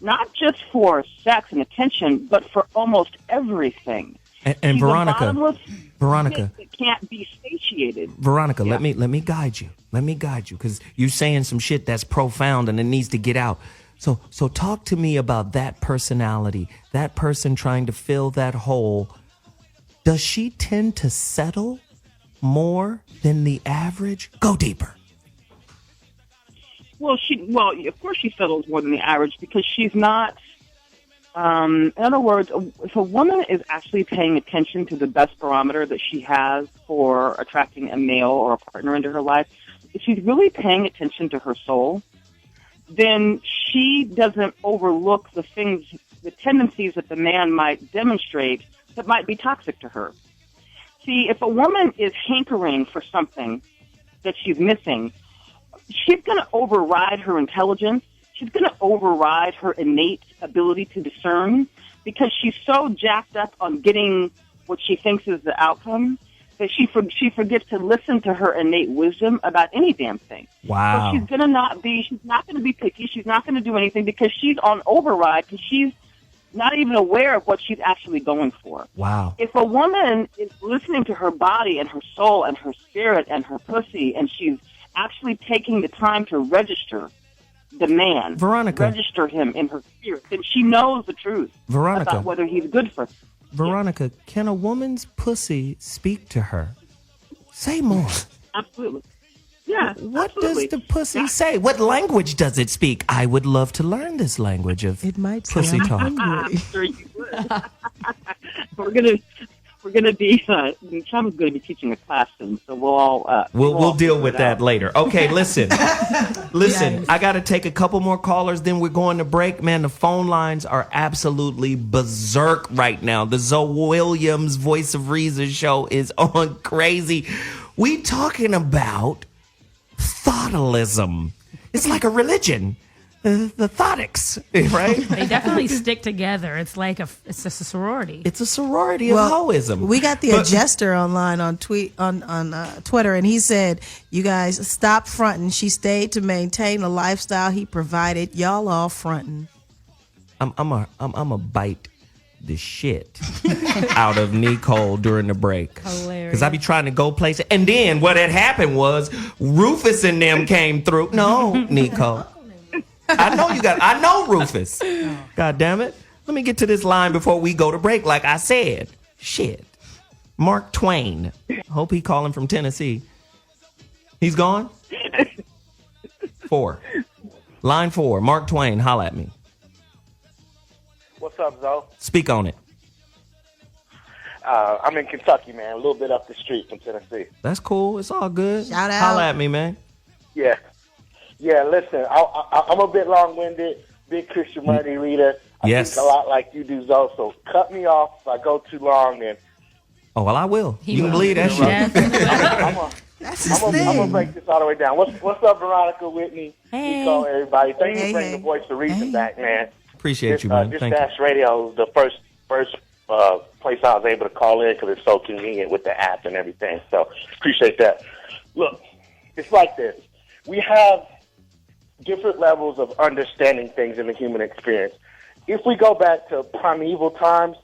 not just for sex and attention, but for almost everything. And Veronica, it can't be satiated. Veronica, let me guide you. Let me guide you, because you're saying some shit that's profound and it needs to get out. So talk to me about that personality, that person trying to fill that hole. Does she tend to settle more than the average? Go deeper. Well, of course she settles more than the average because she's not. In other words, if a woman is actually paying attention to the best barometer that she has for attracting a male or a partner into her life, if she's really paying attention to her soul, then she doesn't overlook the tendencies that the man might demonstrate that might be toxic to her. See, if a woman is hankering for something that she's missing, she's going to override her intelligence. She's going to override her innate ability to discern because she's so jacked up on getting what she thinks is the outcome that she forgets to listen to her innate wisdom about any damn thing. Wow. So she's not going to be picky. She's not going to do anything because she's on override because she's not even aware of what she's actually going for. Wow. If a woman is listening to her body and her soul and her spirit and her pussy and she's actually taking the time to register the man, Veronica, register him in her spirit, then she knows the truth about whether he's good for her. Veronica, can a woman's pussy speak to her? Say more. Absolutely. Yeah. What does the pussy say? What language does it speak? I would love to learn this language of it might pussy talk. I'm sure you would. We're going to be, Travis is going to be teaching a class soon, so we'll all... We'll deal with that later. Okay, listen. Listen, I got to take a couple more callers, then we're going to break. Man, the phone lines are absolutely berserk right now. The Zoe Williams Voice of Reason show is on crazy. We talking about thoughtalism. It's like a religion. The Thotics, right? They definitely stick together. It's like it's a sorority. It's a sorority of hoism. We got the adjuster online on Twitter, and he said, "You guys stop fronting. She stayed to maintain the lifestyle he provided. Y'all all fronting." I'm a bite the shit out of Neecole during the break. Hilarious. Because I be trying to go places, and then what had happened was Rufus and them came through. No, Neecole. I know Rufus. God damn it. Let me get to this line before we go to break, like I said. Shit. Mark Twain. Hope he calling from Tennessee. He's gone? 4. Line 4. Mark Twain, holla at me. What's up, Zoe? Speak on it. I'm in Kentucky, man. A little bit up the street from Tennessee. That's cool. It's all good. Shout out. Holla at me, man. Yeah. Yeah, listen, I'm a bit long-winded, big Christianity reader. I Yes. think a lot like you do, Zoe, so cut me off if I go too long. And Oh, well, I will. You can believe that shit. I'm going to break this all the way down. What's up, Veronica, Whitney, Neecole, everybody? Thank you for bringing the voice of reason back, man. Appreciate you, man. This Thank you. Dash Radio is the first place I was able to call in because it's so convenient with the app and everything. So appreciate that. Look, it's like this. We have different levels of understanding things in the human experience. If we go back to primeval times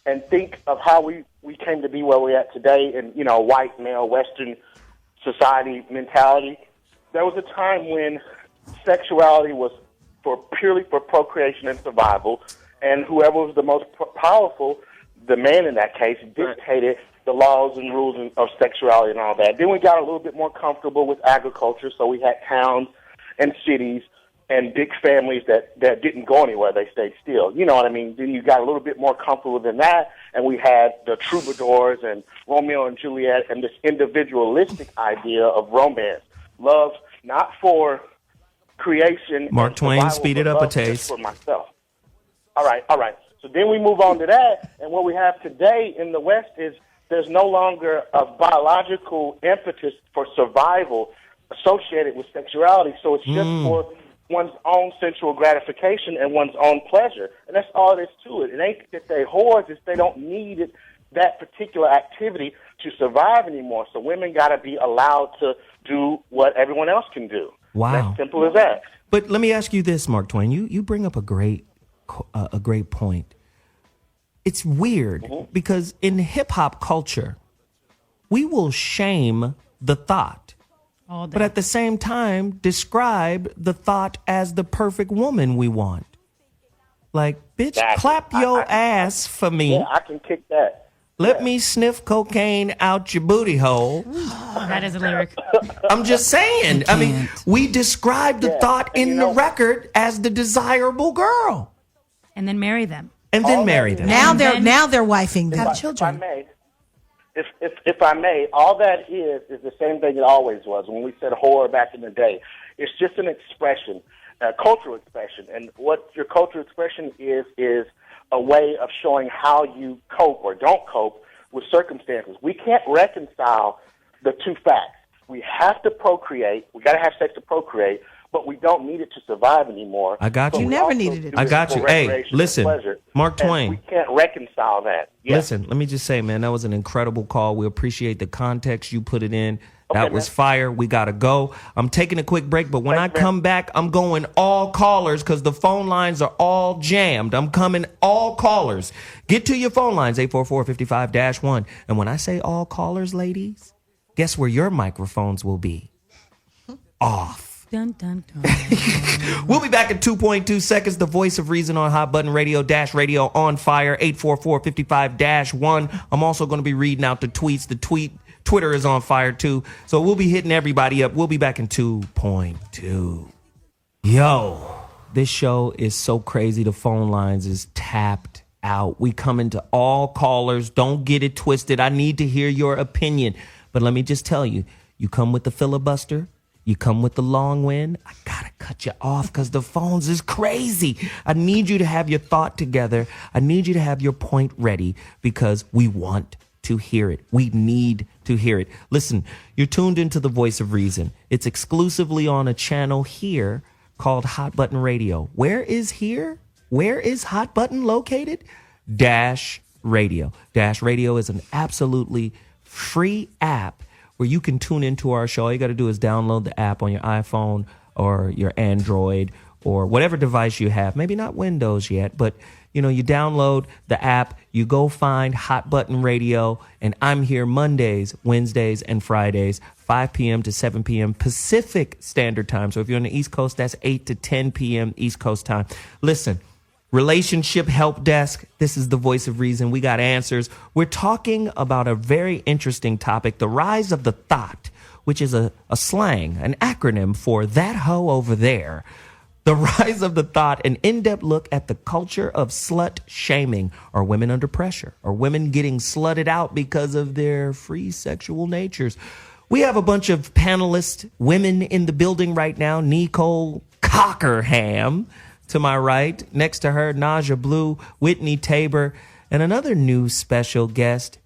and think of how we came to be where we're at today in, white, male, Western society mentality, there was a time when sexuality was purely for procreation and survival, and whoever was the most powerful, the man in that case, dictated the laws and rules of sexuality and all that. Then we got a little bit more comfortable with agriculture, so we had towns and cities and big families that didn't go anywhere. They stayed still. You know what I mean? Then you got a little bit more comfortable than that, and we had the troubadours and Romeo and Juliet and this individualistic idea of romance. Love not for creation. Mark Twain, survival, speed it but up a love just taste. for myself. All right. So then we move on to that, and what we have today in the West is there's no longer a biological impetus for survival associated with sexuality, so it's just for one's own sensual gratification and one's own pleasure, and that's all there is to it. It ain't that they whores, it's they don't need that particular activity to survive anymore, so women got to be allowed to do what everyone else can do. Wow. As simple as that. But let me ask you this, Mark Twain. You bring up a great point. It's weird because in hip-hop culture, we will shame the thought. But at the same time, describe the thought as the perfect woman we want. Like, bitch, clap your ass for me. Yeah, I can kick that. Let me sniff cocaine out your booty hole. That is a lyric. I'm just saying. I mean, we describe the thought in the record as the desirable girl. And then marry them. And then marry them. Now they're wifing them. Have children. If I may, all that is the same thing it always was when we said whore back in the day. It's just an expression, a cultural expression. And what your cultural expression is a way of showing how you cope or don't cope with circumstances. We can't reconcile the two facts. We have to procreate. We got to have sex to procreate, but we don't need it to survive anymore. I got you. You never needed it. I got you. Hey, listen, Mark Twain. We can't reconcile that. Yeah. Listen, let me just say, man, that was an incredible call. We appreciate the context you put it in. That was fire. We got to go. I'm taking a quick break, but when I come back, I'm going all callers because the phone lines are all jammed. I'm coming all callers. Get to your phone lines, 844-55-1. And when I say all callers, ladies, guess where your microphones will be? Off. Dun, dun, dun. We'll be back in 2.2 seconds. The voice of reason on Hot Button Radio, Dash Radio on fire, 844-55-1. I'm also going to be reading out the tweets. Twitter is on fire too. So we'll be hitting everybody up. We'll be back in 2.2. Yo, this show is so crazy. The phone lines is tapped out. We come into all callers. Don't get it twisted. I need to hear your opinion. But let me just tell you, you come with the filibuster, you come with the long wind, I gotta cut you off because the phones is crazy. I need you to have your thought together. I need you to have your point ready because we want to hear it. We need to hear it. Listen, you're tuned into the Voice of Reason. It's exclusively on a channel here called Hot Button Radio. Where is here? Where is Hot Button located? Dash Radio. Dash Radio is an absolutely free app where you can tune into our show. All you got to do is download the app on your iPhone or your Android or whatever device you have. Maybe not Windows yet, but you download the app, you go find Hot Button Radio, and I'm here Mondays, Wednesdays, and Fridays, 5 p.m. to 7 p.m. Pacific Standard Time. So if you're on the East Coast, that's 8 to 10 p.m. East Coast time. Listen, Relationship Help Desk, this is the Voice of Reason. We got answers. We're talking about a very interesting topic, the rise of the THOT, which is a slang, an acronym for that hoe over there. The rise of the THOT, an in-depth look at the culture of slut shaming. Are women under pressure? Are women getting slutted out because of their free sexual natures? We have a bunch of panelists, women in the building right now. Neecole Cockerham to my right. Next to her, Naja Blue, Whitney Tabor, and another new special guest,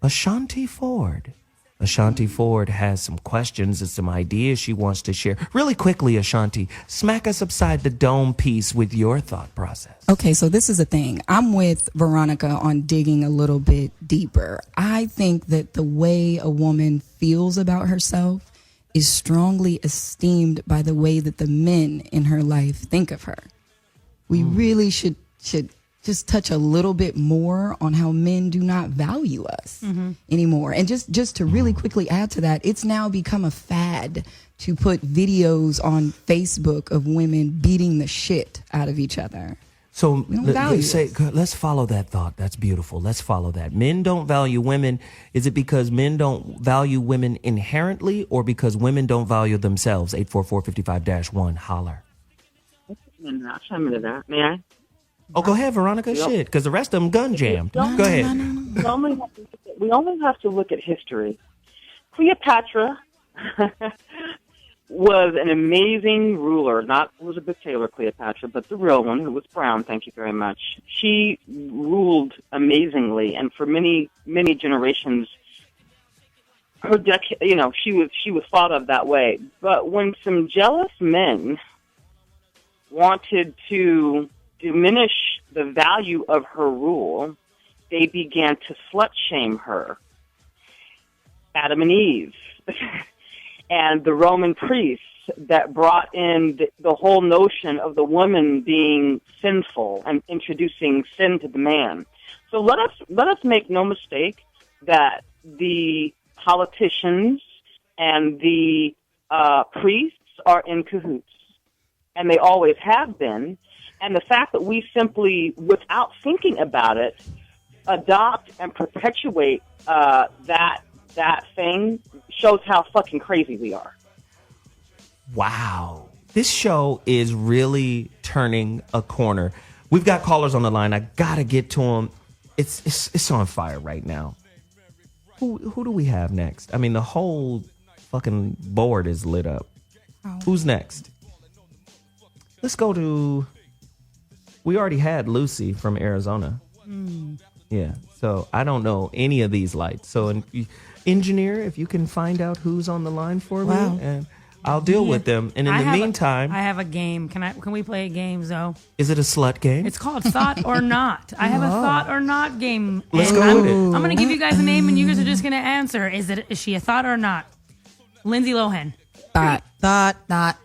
Ashanti Ford. Ashanti Ford has some questions and some ideas she wants to share. Really quickly, Ashanti, smack us upside the dome piece with your thought process. Okay, so this is a thing. I'm with Veronica on digging a little bit deeper. I think that the way a woman feels about herself is strongly esteemed by the way that the men in her life think of her. We really should just touch a little bit more on how men do not value us anymore. And just to really quickly add to that, it's now become a fad to put videos on Facebook of women beating the shit out of each other. So let's let's follow that thought. That's beautiful. Let's follow that. Men don't value women. Is it because men don't value women inherently or because women don't value themselves? 844-55-1, holler. I'll chime into that. May I? Oh, go ahead, Veronica. Yep. Shit, because the rest of them gun jammed. Go ahead. We only have to look at history. Cleopatra was an amazing ruler, not Elizabeth Taylor Cleopatra, but the real one, who was brown. Thank you very much. She ruled amazingly, and for many, many generations, she was thought of that way. But when some jealous men wanted to diminish the value of her rule, they began to slut shame her. Adam and Eve and the Roman priests that brought in the whole notion of the woman being sinful and introducing sin to the man. So let us make no mistake that the politicians and the priests are in cahoots, and they always have been. And the fact that we simply, without thinking about it, adopt and perpetuate that thing shows how fucking crazy we are. Wow. This show is really turning a corner. We've got callers on the line. I got to get to them. It's on fire right now. Who do we have next? I mean, the whole fucking board is lit up. Oh. Who's next? Let's go to... We already had Lucy from Arizona. Yeah, so I don't know any of these lights. So, engineer, if you can find out who's on the line for me, and I'll deal with them. And in the meantime... I have a game. Can we play a game, Zoe? Is it a slut game? It's called Thought or Not. I have a Thought or Not game. Let's go with it. I'm going to give you guys a name, and you guys are just going to answer. Is she a thought or not? Lindsay Lohan. Thought.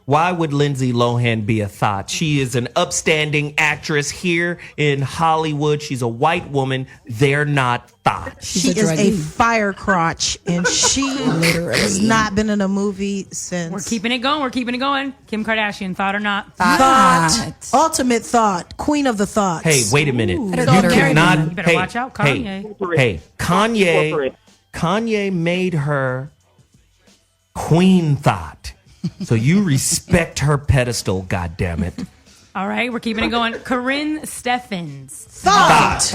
Why would Lindsay Lohan be a thought? She is an upstanding actress here in Hollywood. She's a white woman. They're not thought. She is a fire crotch, and she literally has not been in a movie since. We're keeping it going. Kim Kardashian, thought or not? Thought. Ultimate thought. Queen of the thoughts. Hey, wait a minute. You better watch out, Kanye. Hey, Kanye made her Queen Thought. So you respect her pedestal, goddammit. All right, we're keeping it going. Corinne Steffens. Thought.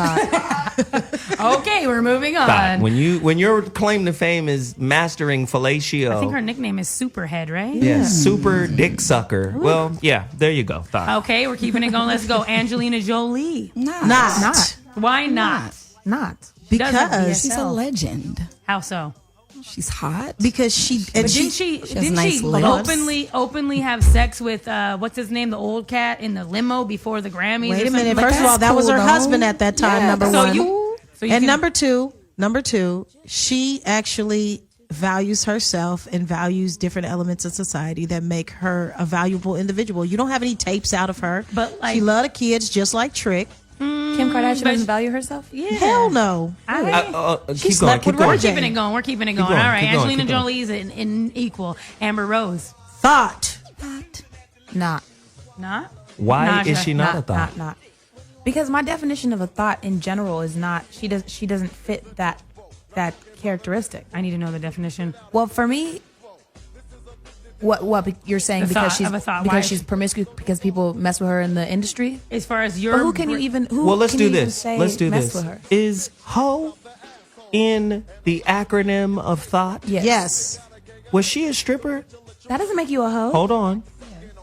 Okay, we're moving on. Thought. When your claim to fame is mastering fellatio. I think her nickname is Superhead, right? Yeah, super dick sucker. Well, yeah, there you go. Thought. Okay, we're keeping it going. Let's go. Angelina Jolie. Not. Why not? Because she's a legend. How so? She's hot. Because Didn't she openly have sex with what's his name, the old cat in the limo before the Grammys? Wait or a minute. something? First of all, that was her husband at that time. Number one. And number two, she actually values herself and values different elements of society that make her a valuable individual. You don't have any tapes out of her, but she loved the kids just like Trick. Kim Kardashian doesn't value herself? Yeah. Hell no. Keep going. We're keeping it going. We're keeping it going. All right, keep going, Angelina keep going. Jolie's an equal. Amber Rose. Thought. Not. Why Naja, is she not a thought? Not. Because my definition of a thought in general is not. She doesn't fit that characteristic. I need to know the definition. Well, for me, what you're saying The because thought she's of a thought. Why because is she's promiscuous because people mess with her in the industry. As far as your, But who can you even? Who Well, let's can do you even this. say Let's do mess this. with her? Is hoe in the acronym of thought? Yes. Was she a stripper? That doesn't make you a hoe. Hold on.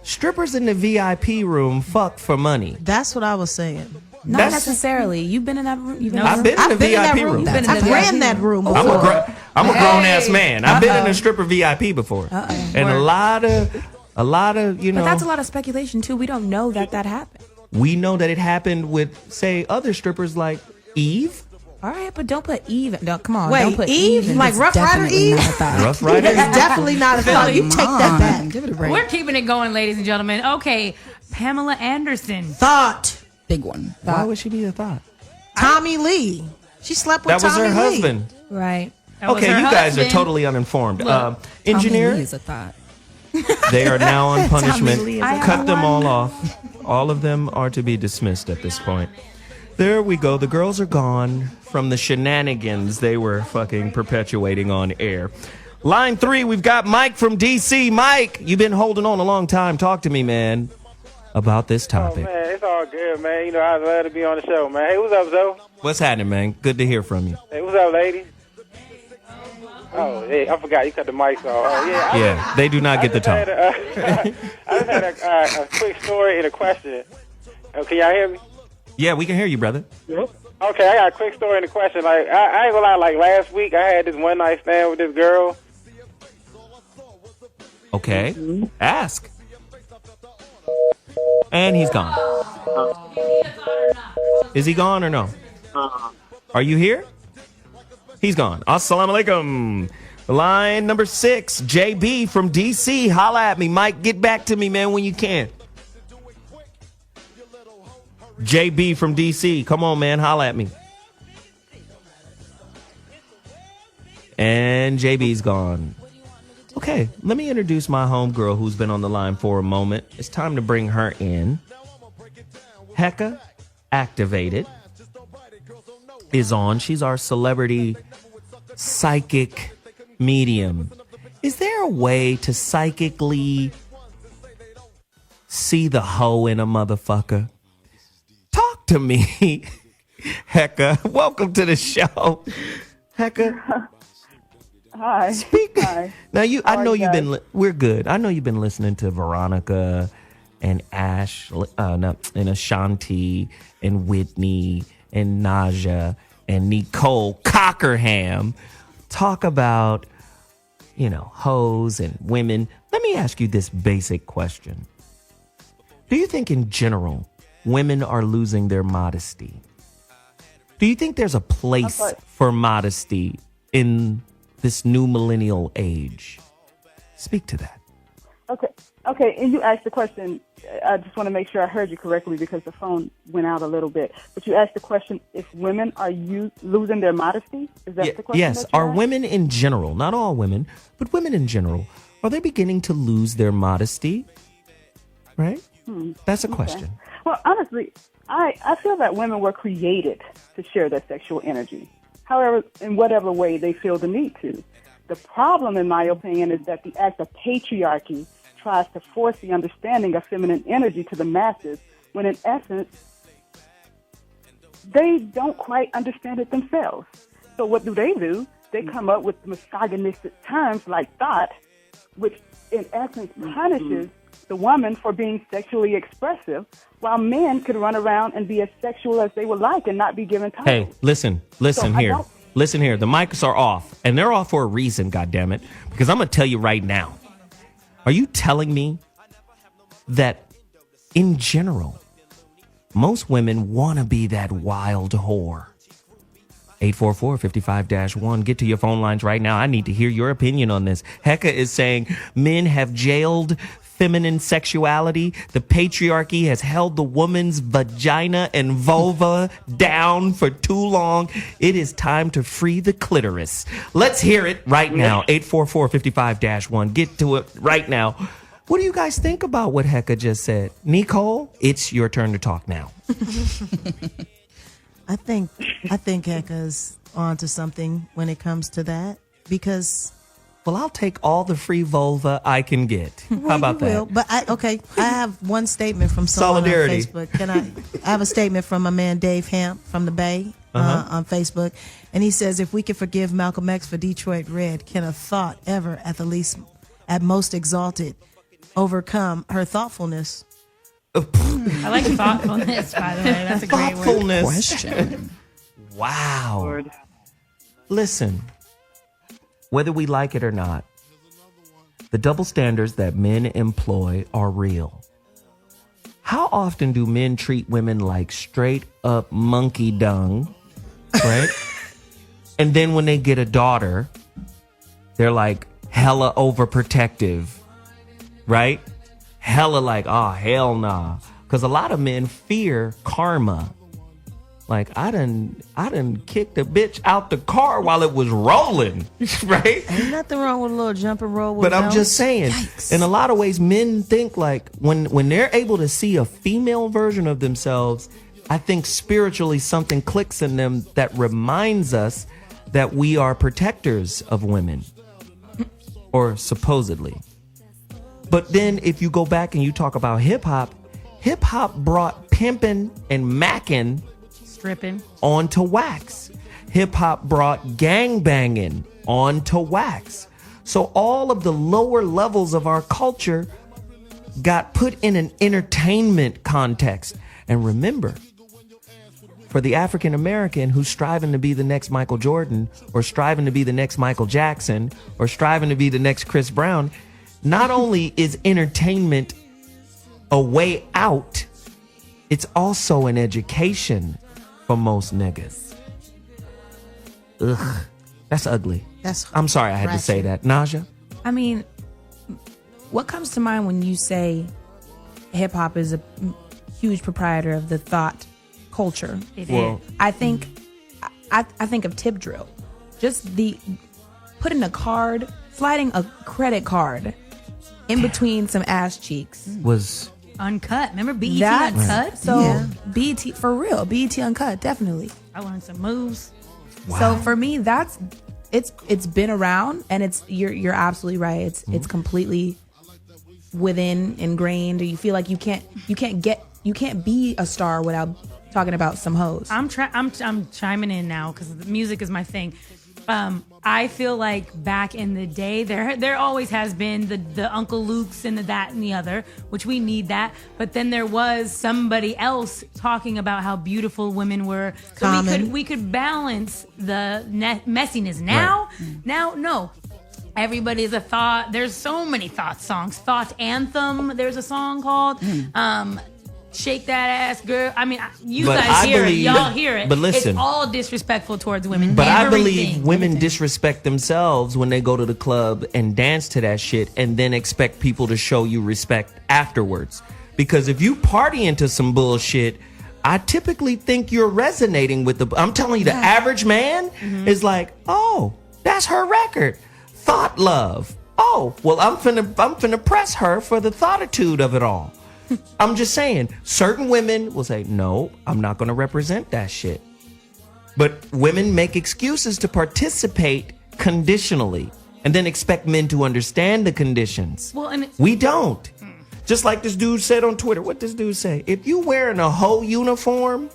Strippers in the VIP room fuck for money. That's what I was saying. Not necessarily. You've been in that room. I've been in the VIP room. I've ran that room I'm before. I'm a grown ass man. I've been in a stripper VIP before, and a lot of you know. But that's a lot of speculation too. We don't know that happened. We know that it happened with, say, other strippers like Eve. All right, but don't put Eve. No, come on. Wait, don't put Eve? in. Like Rough Rider Eve? Rough Rider. It's definitely not a thought. You take that back. Give it a break. We're keeping it going, ladies and gentlemen. Okay, Pamela Anderson. Thought. Big one. Why would she be a thought? Tommy Lee. She slept with That was Tommy her Lee. husband. Right. Okay, you guys are totally uninformed. Engineer, Tommy Lee is a thought. they are now on punishment. Lee is a Cut them all off. All of them are to be dismissed at this point. There we go. The girls are gone from the shenanigans they were fucking perpetuating on air. Line 3, we've got Mike from DC. Mike, you've been holding on a long time. Talk to me, man, about this topic. Oh, man, it's all good, man. You know, I'd love to be on the show, man. Hey, what's up, Zoe? What's happening, man? Good to hear from you. Hey, what's up, lady? Oh, yeah, I forgot. You cut the mics off. Oh, yeah. Yeah, they do not get the talk. I just had a quick story and a question. Oh, can y'all hear me? Yeah, we can hear you, brother. Okay, I got a quick story and a question. Like, I ain't gonna lie, like last week I had this one night stand with this girl. Okay, ask. And he's gone. Is he gone or no? Are you here? He's gone. Assalamu alaikum. Line number 6, JB from DC. Holla at me, Mike. Get back to me, man, when you can. JB from DC. Come on, man. Holla at me. And JB's gone. Okay, let me introduce my homegirl who's been on the line for a moment. It's time to bring her in. Heka, activated, is on. She's our celebrity psychic medium. Is there a way to psychically see the hoe in a motherfucker? Talk to me, Heka. Welcome to the show, Heka. Hi. Speak. Hi. Now I know you've guys? been. We're good. I know you've been listening to Veronica and and Ashanti and Whitney and Naja and Neecole Cockerham talk about, hoes and women. Let me ask you this basic question. Do you think in general women are losing their modesty? Do you think there's a place for modesty in this new millennial age? Speak to that. Okay. And you asked the question. I just want to make sure I heard you correctly because the phone went out a little bit. But you asked the question: if women are losing their modesty? Is that the question? Yes. Are women in general, not all women, but women in general, are they beginning to lose their modesty? Right. That's a question. Well, honestly, I feel that women were created to share their sexual energy. However, in whatever way they feel the need to. The problem, in my opinion, is that the act of patriarchy tries to force the understanding of feminine energy to the masses, when in essence, they don't quite understand it themselves. So what do? They come up with misogynistic terms like THOT, which in essence punishes the woman for being sexually expressive, while men could run around and be as sexual as they would like and not be given titles. Hey, listen So here. Listen here. The mics are off, and they're off for a reason, goddammit, because I'm going to tell you right now. Are you telling me that in general, most women want to be that wild whore? 844-55-1. Get to your phone lines right now. I need to hear your opinion on this. Heka is saying men have jailed feminine sexuality. The patriarchy has held the woman's vagina and vulva down for too long. It is time to free the clitoris. Let's hear it right now. 844-55-1. Get to it right now. What do you guys think about what Heka just said? Neecole, it's your turn to talk now. I think Heka's onto something when it comes to that, because well, I'll take all the free vulva I can get. How about that? But I have one statement from someone Solidarity. on Facebook. I have a statement from my man Dave Hamp from the Bay on Facebook, and he says, if we can forgive Malcolm X for Detroit Red, can a thought ever, at most exalted, overcome her thoughtfulness? I like thoughtfulness, by the way. That's a great word. Thoughtfulness. Question. Wow. Listen, whether we like it or not, the double standards that men employ are real. How often do men treat women like straight up monkey dung, right? And then when they get a daughter, they're like hella overprotective, right? Hella like, oh, hell nah. Because a lot of men fear karma. Like, I done kicked a bitch out the car while it was rolling, right? Ain't nothing wrong with a little jump and roll with But I'm bounce. just saying, in a lot of ways, men think like when they're able to see a female version of themselves, I think spiritually something clicks in them that reminds us that we are protectors of women, or supposedly. But then if you go back and you talk about hip hop brought pimping and macking Stripping onto wax. Hip hop brought gang banging onto wax. So all of the lower levels of our culture got put in an entertainment context. And remember, for the African American who's striving to be the next Michael Jordan, or striving to be the next Michael Jackson, or striving to be the next Chris Brown, not only is entertainment a way out, it's also an education for most niggas. Ugh, that's ugly. I'm sorry I had to say that. Naja? I mean, what comes to mind when you say hip hop is a huge proprietor of the thought culture? It is. I think of tip drill. Just the putting a card, sliding a credit card in between some ass cheeks. Was Uncut. Remember BET That's Uncut? So BET, for real, BET Uncut, definitely. I learned some moves. So for me, it's been around, and you're absolutely right. It's completely within ingrained. You feel like you can't be a star without talking about some hoes. I'm chiming in now because the music is my thing. I feel like back in the day, there always has been the Uncle Luke's and the that and the other, which we need that. But then there was somebody else talking about how beautiful women were. So we could balance the messiness. Now, no. Everybody is a thought. There's so many thought songs. Thought Anthem. There's a song called. Shake that ass, girl. I mean, you But guys I hear believe- it. Y'all hear it. but listen. It's all disrespectful towards women. But I Everything. believe women disrespect themselves when they go to the club and dance to that shit and then expect people to show you respect afterwards. Because if you party into some bullshit, I typically think you're resonating with I'm telling you, the average man is like, oh, that's her record. Thought love. Oh, well, I'm finna press her for the thoughtitude of it all. I'm just saying, certain women will say, no, I'm not going to represent that shit. But women make excuses to participate conditionally. and then expect men to understand the conditions. Well, and We don't. Just like this dude said on Twitter. What this dude say? If you wearing a whole uniform,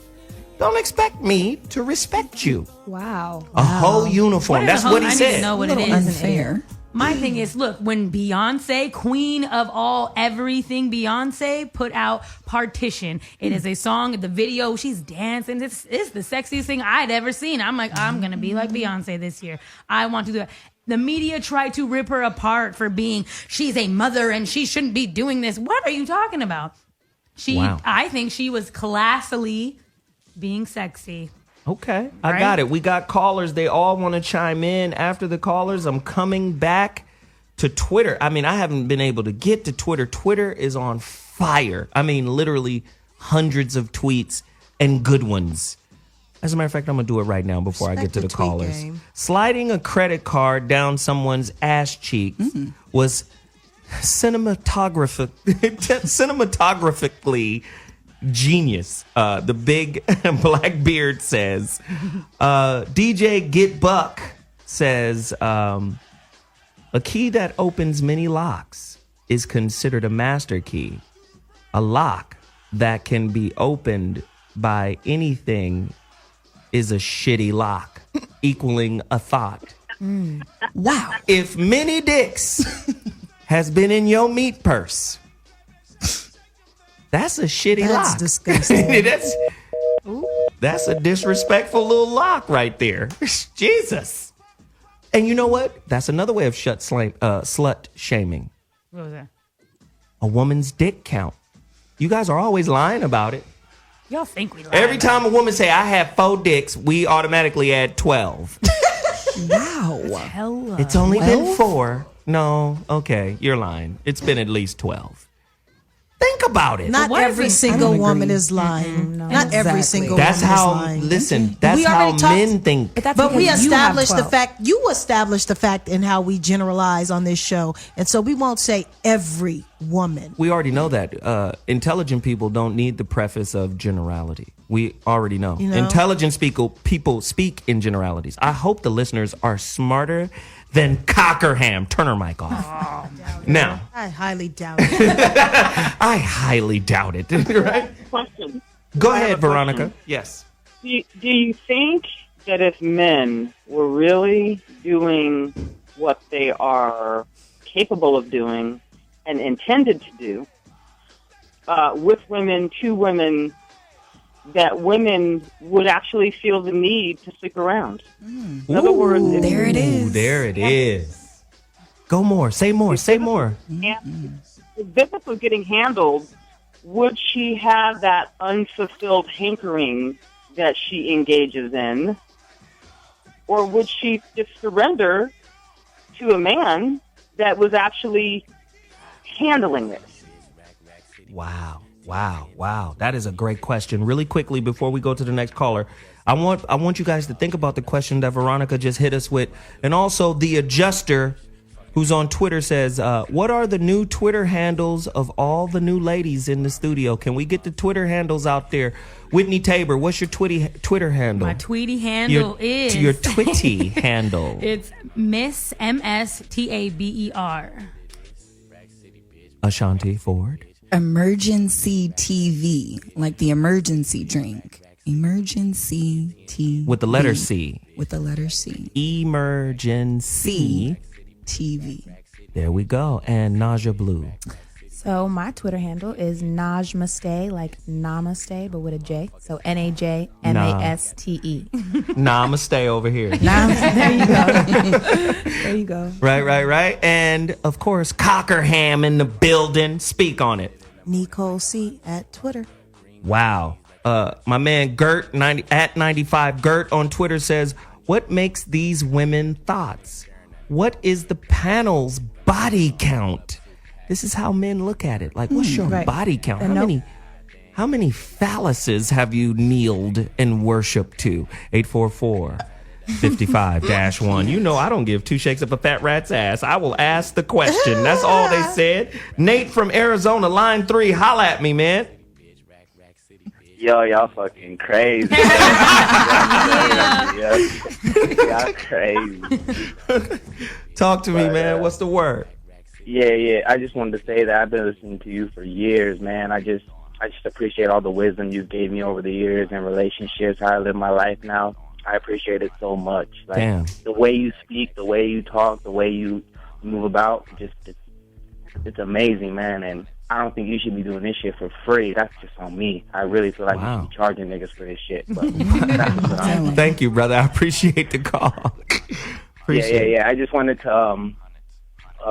don't expect me to respect you. Wow. A whole uniform. That's what he I need said. to know what it is. Unfair. My thing is, look, when Beyonce, queen of all everything, Beyonce put out Partition. It is a song, the video, she's dancing. It's the sexiest thing I'd ever seen. I'm like, I'm going to be like Beyonce this year. I want to do that. The media tried to rip her apart for being, she's a mother and she shouldn't be doing this. What are you talking about? Wow. I think she was classily being sexy. Okay, I Right? got it. We got callers. They all want to chime in. After the callers, I'm coming back to Twitter. I mean, I haven't been able to get to Twitter. Twitter is on fire. I mean, literally hundreds of tweets and good ones. As a matter of fact, I'm going to do it right now before I get to the callers. game. Sliding a credit card down someone's ass cheeks was cinematographically genius. The big black beard says. DJ Get Buck says, a key that opens many locks is considered a master key. A lock that can be opened by anything is a shitty lock, equaling a thought. Wow. If many dicks has been in your meat purse, that's a shitty That's lock. disgusting. That's a disrespectful little lock right there. Jesus. And you know what? That's another way of slut shaming. What was that? A woman's dick count. You guys are always lying about it. Y'all think we lie. Every time a woman say, I have 4 dicks, we automatically add 12. Wow. Hello. It's only been 4. No, okay, you're lying. It's been at least 12. Think about it. Not every single woman is lying. Not every single That's woman how, is lying. listen, that's We how already talked- men think. But we established the fact, you established the fact in how we generalize on this show. And so we won't say every woman. We already know that. Intelligent people don't need the preface of generality. We already know. You know? Intelligent people speak in generalities. I hope the listeners are smarter than Cockerham. Turn her mic off. Now, I highly doubt it. I highly doubt it. Right? Question. Go I have ahead, a Veronica. question. Yes. Do you think that if men were really doing what they are capable of doing and intended to do with women, to women, that women would actually feel the need to stick around? In other words, if There it is. There it is. Go more. Say more. Say more. and the business was getting handled, would she have that unfulfilled hankering that she engages in? Or would she just surrender to a man that was actually handling it? Wow. That is a great question. Really quickly, before we go to the next caller, I want you guys to think about the question that Veronica just hit us with. And also the adjuster who's on Twitter says, what are the new Twitter handles of all the new ladies in the studio? Can we get the Twitter handles out there? Whitney Tabor, what's your Twitter handle? My Tweety handle is your Twitty handle. It's Miss MSTABER. Ashanti Ford. Emergency TV, like the emergency drink. Emergency TV. With the letter C. With the letter C. Emergency TV. There we go. And Naja Blue. So my Twitter handle is Najmaste, like Namaste, but with a J. So NAJMASTE. Namaste over here. There you go. There you go. Right. And of course, Cockerham in the building. Speak on it. Neecole C at Twitter. Wow. My man Gert at 95 Gert on Twitter says, what makes these women thoughts? What is the panel's body count? This is how men look at it. Like, what's your body count? How many phalluses have you kneeled and worshiped to? 844-55-1. You know I don't give 2 shakes up a fat rat's ass. I will ask the question. That's all they said. Nate from Arizona, line 3. Holla at me, man. Yo, y'all fucking crazy. Y'all crazy. Talk to me, But, man. What's the word? Yeah. I just wanted to say that I've been listening to you for years, man. I just appreciate all the wisdom you gave me over the years in relationships, how I live my life now. I appreciate it so much. Like, Damn. the way you speak, the way you talk, the way you move about, it's amazing, man. And I don't think you should be doing this shit for free. That's just on me. I really feel like you should be charging niggas for this shit. But that's what I'm Thank you, brother. I appreciate the call. Yeah. I just wanted to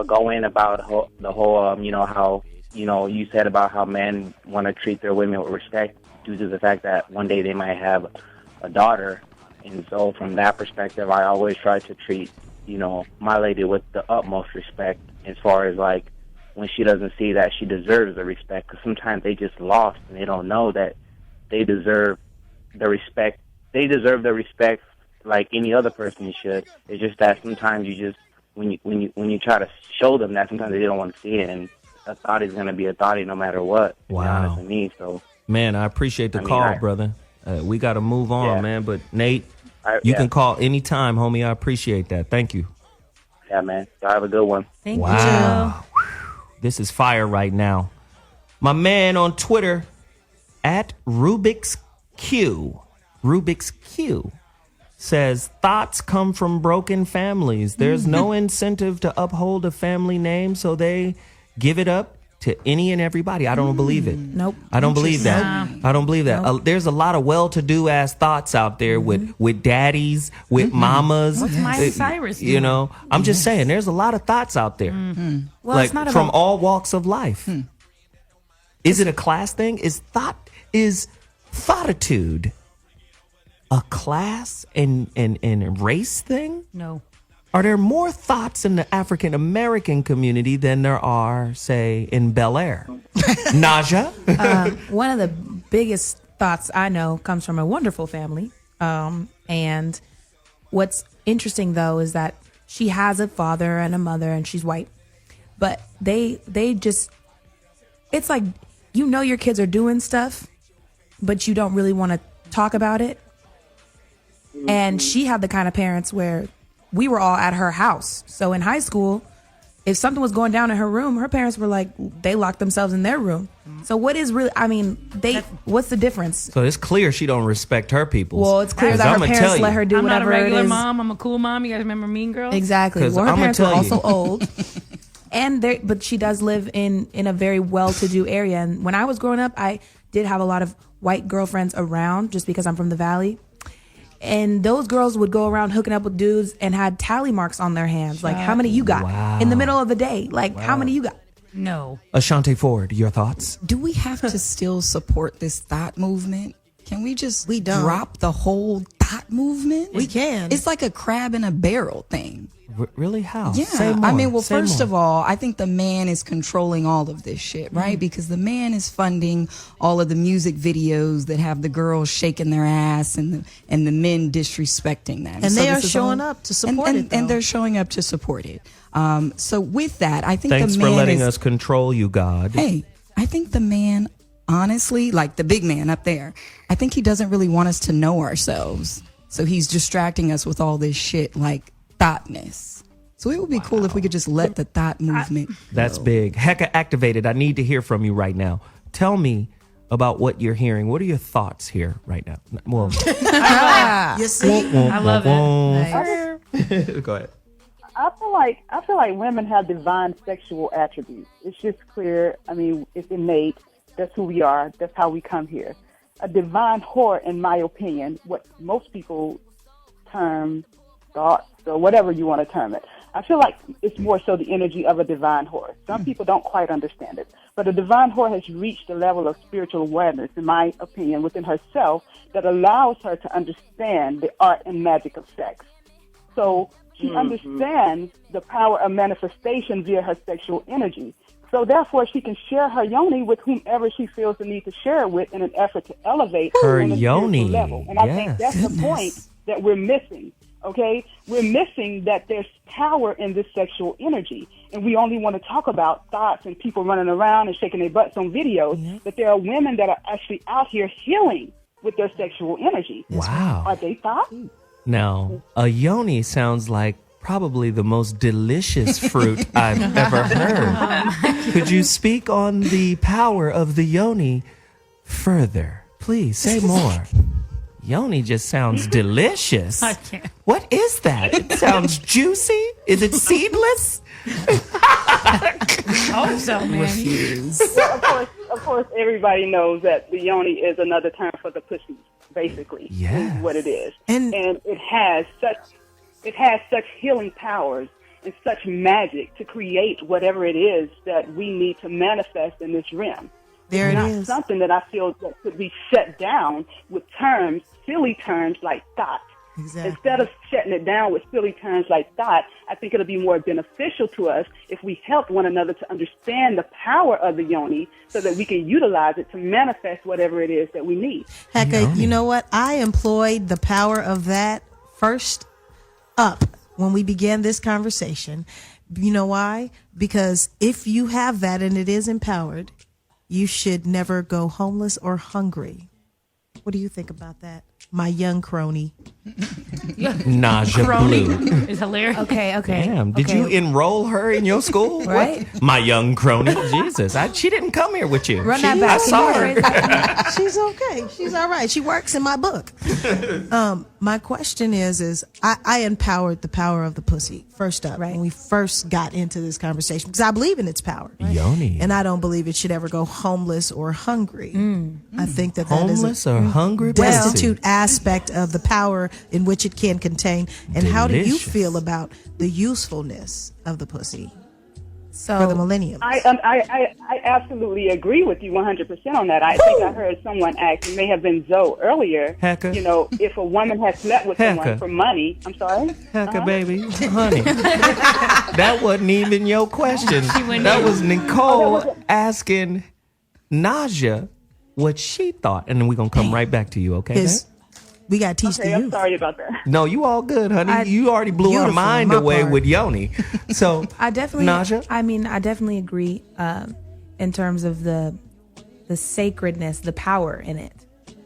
go in about the whole, how, you said about how men want to treat their women with respect due to the fact that one day they might have a daughter. And so from that perspective, I always try to treat, my lady with the utmost respect as far as, like, when she doesn't see that she deserves the respect. Because sometimes they just lost and they don't know that they deserve the respect. They deserve the respect like any other person should. It's just that sometimes you just, when you try to show them that, sometimes they don't want to see it. And a thought is going to be a thoughtie no matter what. To be honest with me, so. Man, I appreciate the call, brother. We got to move on, man. But Nate, you can call anytime, homie. I appreciate that. Thank you. Yeah, man. Y'all have a good one. Thank Wow. This is fire right now. My man on Twitter, at Rubik's Q, says, thoughts come from broken families. There's no incentive to uphold a family name, so they give it up to any and everybody. I don't believe it. Nope. I don't believe that. I don't believe that. Nope. There's a lot of well-to-do ass thoughts out there with daddies, with mamas. What's Miley Cyrus doing? You know, I'm just saying, there's a lot of thoughts out there. Well, like it's not from about- all walks of life. Is it a class thing? Is thoughtitude a class and race thing? No. Are there more thoughts in the African American community than there are, say, in Bel Air? Naja? One of the biggest thoughts I know comes from a wonderful family. And what's interesting, though, is that she has a father and a mother, and she's white. But they just, it's like, your kids are doing stuff, but you don't really want to talk about it. And she had the kind of parents where we were all at her house. So in high school, if something was going down in her room, her parents were like, they locked themselves in their room. So what is really, what's the difference? So it's clear she don't respect her people. Well, it's clear that her parents let her do I'm whatever not a regular it is. mom. I'm a cool mom. You guys remember Mean Girls? Exactly. Well, her parents were also old. But she does live in a very well-to-do area. And when I was growing up, I did have a lot of white girlfriends around just because I'm from the Valley. And those girls would go around hooking up with dudes and had tally marks on their hands. Like, how many you got in the middle of the day? Like, how many you got? No. Ashanti Ford, your thoughts? Do we have to still support this thought movement? Can we just drop the whole thought movement? We can. It's like a crab in a barrel thing. Really? How? Yeah. Say more. I mean, Say first more. of all, I think the man is controlling all of this shit, right? Because the man is funding all of the music videos that have the girls shaking their ass and the men disrespecting them. And So they are this is showing all- up to support it, though. And they're showing up to support it. So with that, I think Thanks the for man letting is, us control you, God. Hey, I think the man, honestly, like the big man up there, I think he doesn't really want us to know ourselves. So he's distracting us with all this shit like thoughtness. So it would be cool if we could just let the thought movement That's go. big. Heka activated. I need to hear from you right now. Tell me about what you're hearing. What are your thoughts here right now? Well, You see? I love it. Go ahead. I feel like women have divine sexual attributes. It's just clear. I mean, it's innate. That's who we are. That's how we come here. A divine whore, in my opinion, what most people term thoughts or whatever you want to term it. I feel like it's more so the energy of a divine whore. Some people don't quite understand it. But a divine whore has reached a level of spiritual awareness, in my opinion, within herself that allows her to understand the art and magic of sex. So she understands the power of manifestation via her sexual energy. So therefore, she can share her yoni with whomever she feels the need to share it with in an effort to elevate Her on a yoni, spiritual level. And I think that's the point that we're missing. Okay? We're missing that there's power in this sexual energy. And we only want to talk about thoughts and people running around and shaking their butts on videos. But there are women that are actually out here healing with their sexual energy. Wow. Are they thoughts? Now, a yoni sounds like probably the most delicious fruit I've ever heard. Could you speak on the power of the yoni further? Please say more. Yoni just sounds delicious. I can't. What is that? It sounds juicy. Is it seedless? Oh, so man. Well, of course, everybody knows that the yoni is another term for the pussy, basically. Yes. Is what it is. And it has such healing powers and such magic to create whatever it is that we need to manifest in this realm. There it Not is. something that I feel that could be shut down with terms, silly terms like thought. Exactly. Instead of shutting it down with silly terms like thought, I think it'll be more beneficial to us if we help one another to understand the power of the yoni so that we can utilize it to manifest whatever it is that we need. Heka, you know what? I employed the power of that first up when we began this conversation. You know why? Because if you have that and it is empowered, you should never go homeless or hungry. What do you think about that, my young crony? Naja Crony Blue. is hilarious. Okay. Damn, did you enroll her in your school? Right. What? My young crony. Jesus, she didn't come here with you. Run She- that back. I Can saw you her. rephrase that? She's okay. She's all right. She works in my book. My question is I empowered the power of the pussy first up when we first got into this conversation because I believe in its power. Yoni. And I don't believe it should ever go homeless or hungry. I think that is Homeless or hungry? destitute aspect of the power in which it can contain. And how do you Delicious. feel about the usefulness of the pussy So for the millennium? I absolutely agree with you 100% on that. I think I heard someone ask, it may have been Zoe earlier, Heka. you know, if a woman has slept with Heka. someone for money. I'm sorry? Heka, baby. Honey. That wasn't even your question. went That in. was Neecole asking Naja what she thought. And then we're going to come right back to you, okay? Because we got to teach Okay, the I'm youth. sorry about that. No, you all good, honey. You already blew her Beautiful, mind my away part. with Yoni. So, I definitely, Naja? I definitely agree in terms of the sacredness, the power in it,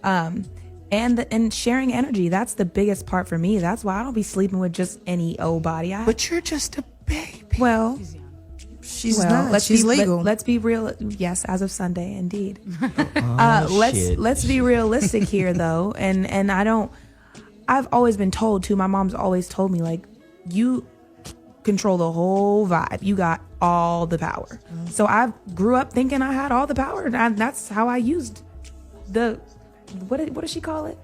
and sharing energy. That's the biggest part for me. That's why I don't be sleeping with just any old body. But you're just a baby. Well, She's not. She's legal. Let's be real. Yes, as of Sunday, indeed. Oh, shit. Let's be realistic here, though, and I don't. I've always been told too. My mom's always told me like, you control the whole vibe. You got all the power. So I grew up thinking I had all the power, and that's how I used the what does she call it?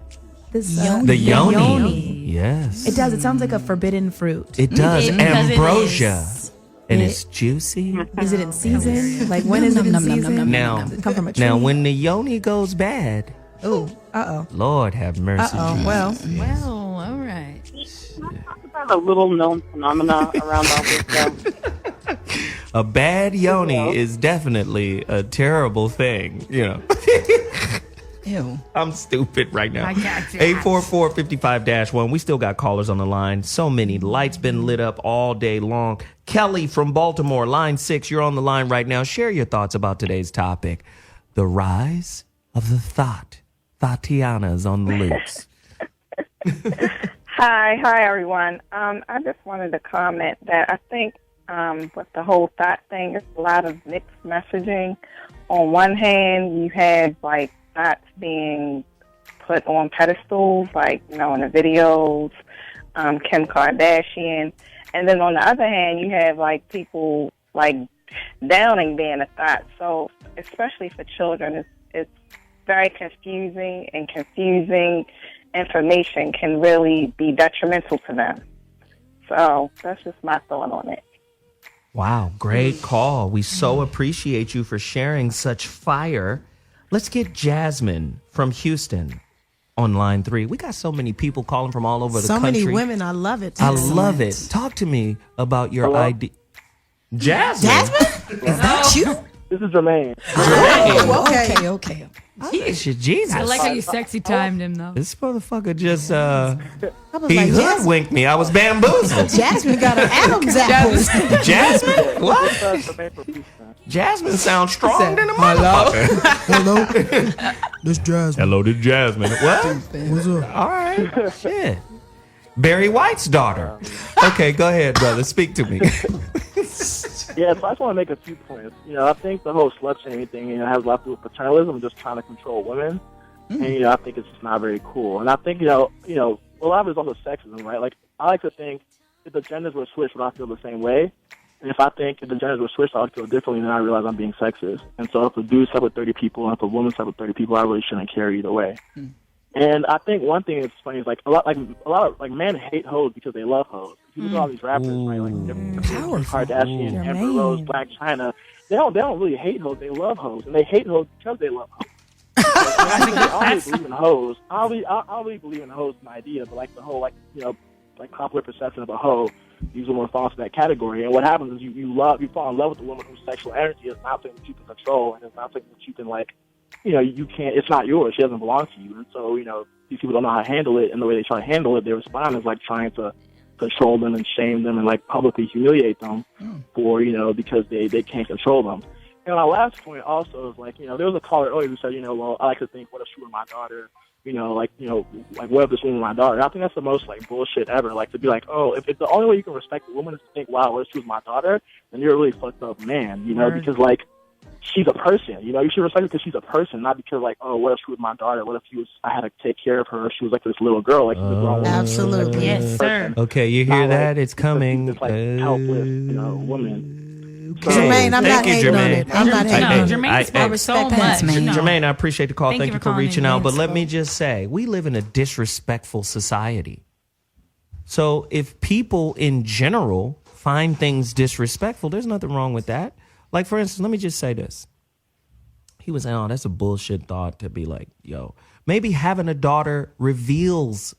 This The yoni. Yes. It does. It sounds like a forbidden fruit. It does. Because it Ambrosia. is. And it's juicy. Is it in season? Like when is it in season? Now, Come from a tree. now when the yoni goes bad, Oh, uh-oh. Lord have mercy. Uh-oh. Jesus. Well, Well, all right. Talk about a little known phenomena around all this stuff. A bad yoni is definitely a terrible thing, you know. Ew. I'm stupid right now. I got you. 844-55-1. We still got callers on the line. So many. Lights been lit up all day long. Kelly from Baltimore, line 6. You're on the line right now. Share your thoughts about today's topic. The rise of the thought. Tatiana's on the loose. Hi everyone. I just wanted to comment that I think with the whole thought thing, it's a lot of mixed messaging. On one hand, you have like thoughts being put on pedestals, like in the videos, Kim Kardashian, and then on the other hand, you have like people like downing being a thought. So especially for children, it's very confusing, and confusing information can really be detrimental to them. So that's just my thought on it. Wow, great call. We so appreciate you for sharing such fire. Let's get Jasmine from Houston on line 3. We got so many people calling from all over the So country. many women. I love it. I love it. Talk to me about your idea. Jasmine? Jasmine? Is that you? This is Jermaine. Oh, okay. Jesus. I like how you sexy timed him though. This motherfucker just was he like, hoodwinked me. I was bamboozled. Jasmine got an Adam's apple. Jasmine? What? Jasmine sounds strong than a motherfucker. Hello? This Jasmine. Hello to Jasmine. What? What's up? All right. Shit. Barry White's daughter. Okay, go ahead, brother. Speak to me. Yeah, so I just want to make a few points. I think the whole slut shaming thing, has a lot to do with paternalism, just trying to control women. And, I think it's just not very cool. And I think, a lot of it is also sexism, right? Like, I like to think if the genders were switched, would I feel the same way? And if I think if the genders were switched, I would feel differently, then I realize I'm being sexist. And so if a dude slept with 30 people and if a woman slept with 30 people, I really shouldn't care either way. And I think one thing that's funny is a lot of men hate hoes because they love hoes. You look at all these rappers, right? Like Kardashian, Amber Rose, Black China. They don't really hate hoes. They love hoes, and they hate hoes because they love hoes. I don't really believe in hoes. I don't really believe in hoes as an idea, but the whole popular perception of a hoe, these women fall into that category. And what happens is you fall in love with a woman whose sexual energy is not something that you can control, and it's not something that you can you can't. It's not yours. She doesn't belong to you. And so these people don't know how to handle it, and the way they try to handle it, they respond is trying to control them and shame them and publicly humiliate them for because they can't control them. And my last point also is there was a caller earlier who said well, I like to think, what if she were my daughter? What if this woman were my daughter? I think that's the most bullshit ever. To be if the only way you can respect a woman is to think, wow, what if she was my daughter? Then you're a really fucked up man, because she's a person, you should respect her because she's a person, not because what if she was my daughter? What if I had to take care of her? She was this little girl, she's a grown woman. Absolutely, yes, sir. Okay, you hear that? It's coming. This helpless, woman. Jermaine, I'm not hating on it. I'm not hating on it. Jermaine, so much. Jermaine, I appreciate the call. Thank you for calling reaching in. out. But let me just say, we live in a disrespectful society. So if people in general find things disrespectful, there's nothing wrong with that. For instance, let me just say this. He was saying, that's a bullshit thought to be maybe having a daughter reveals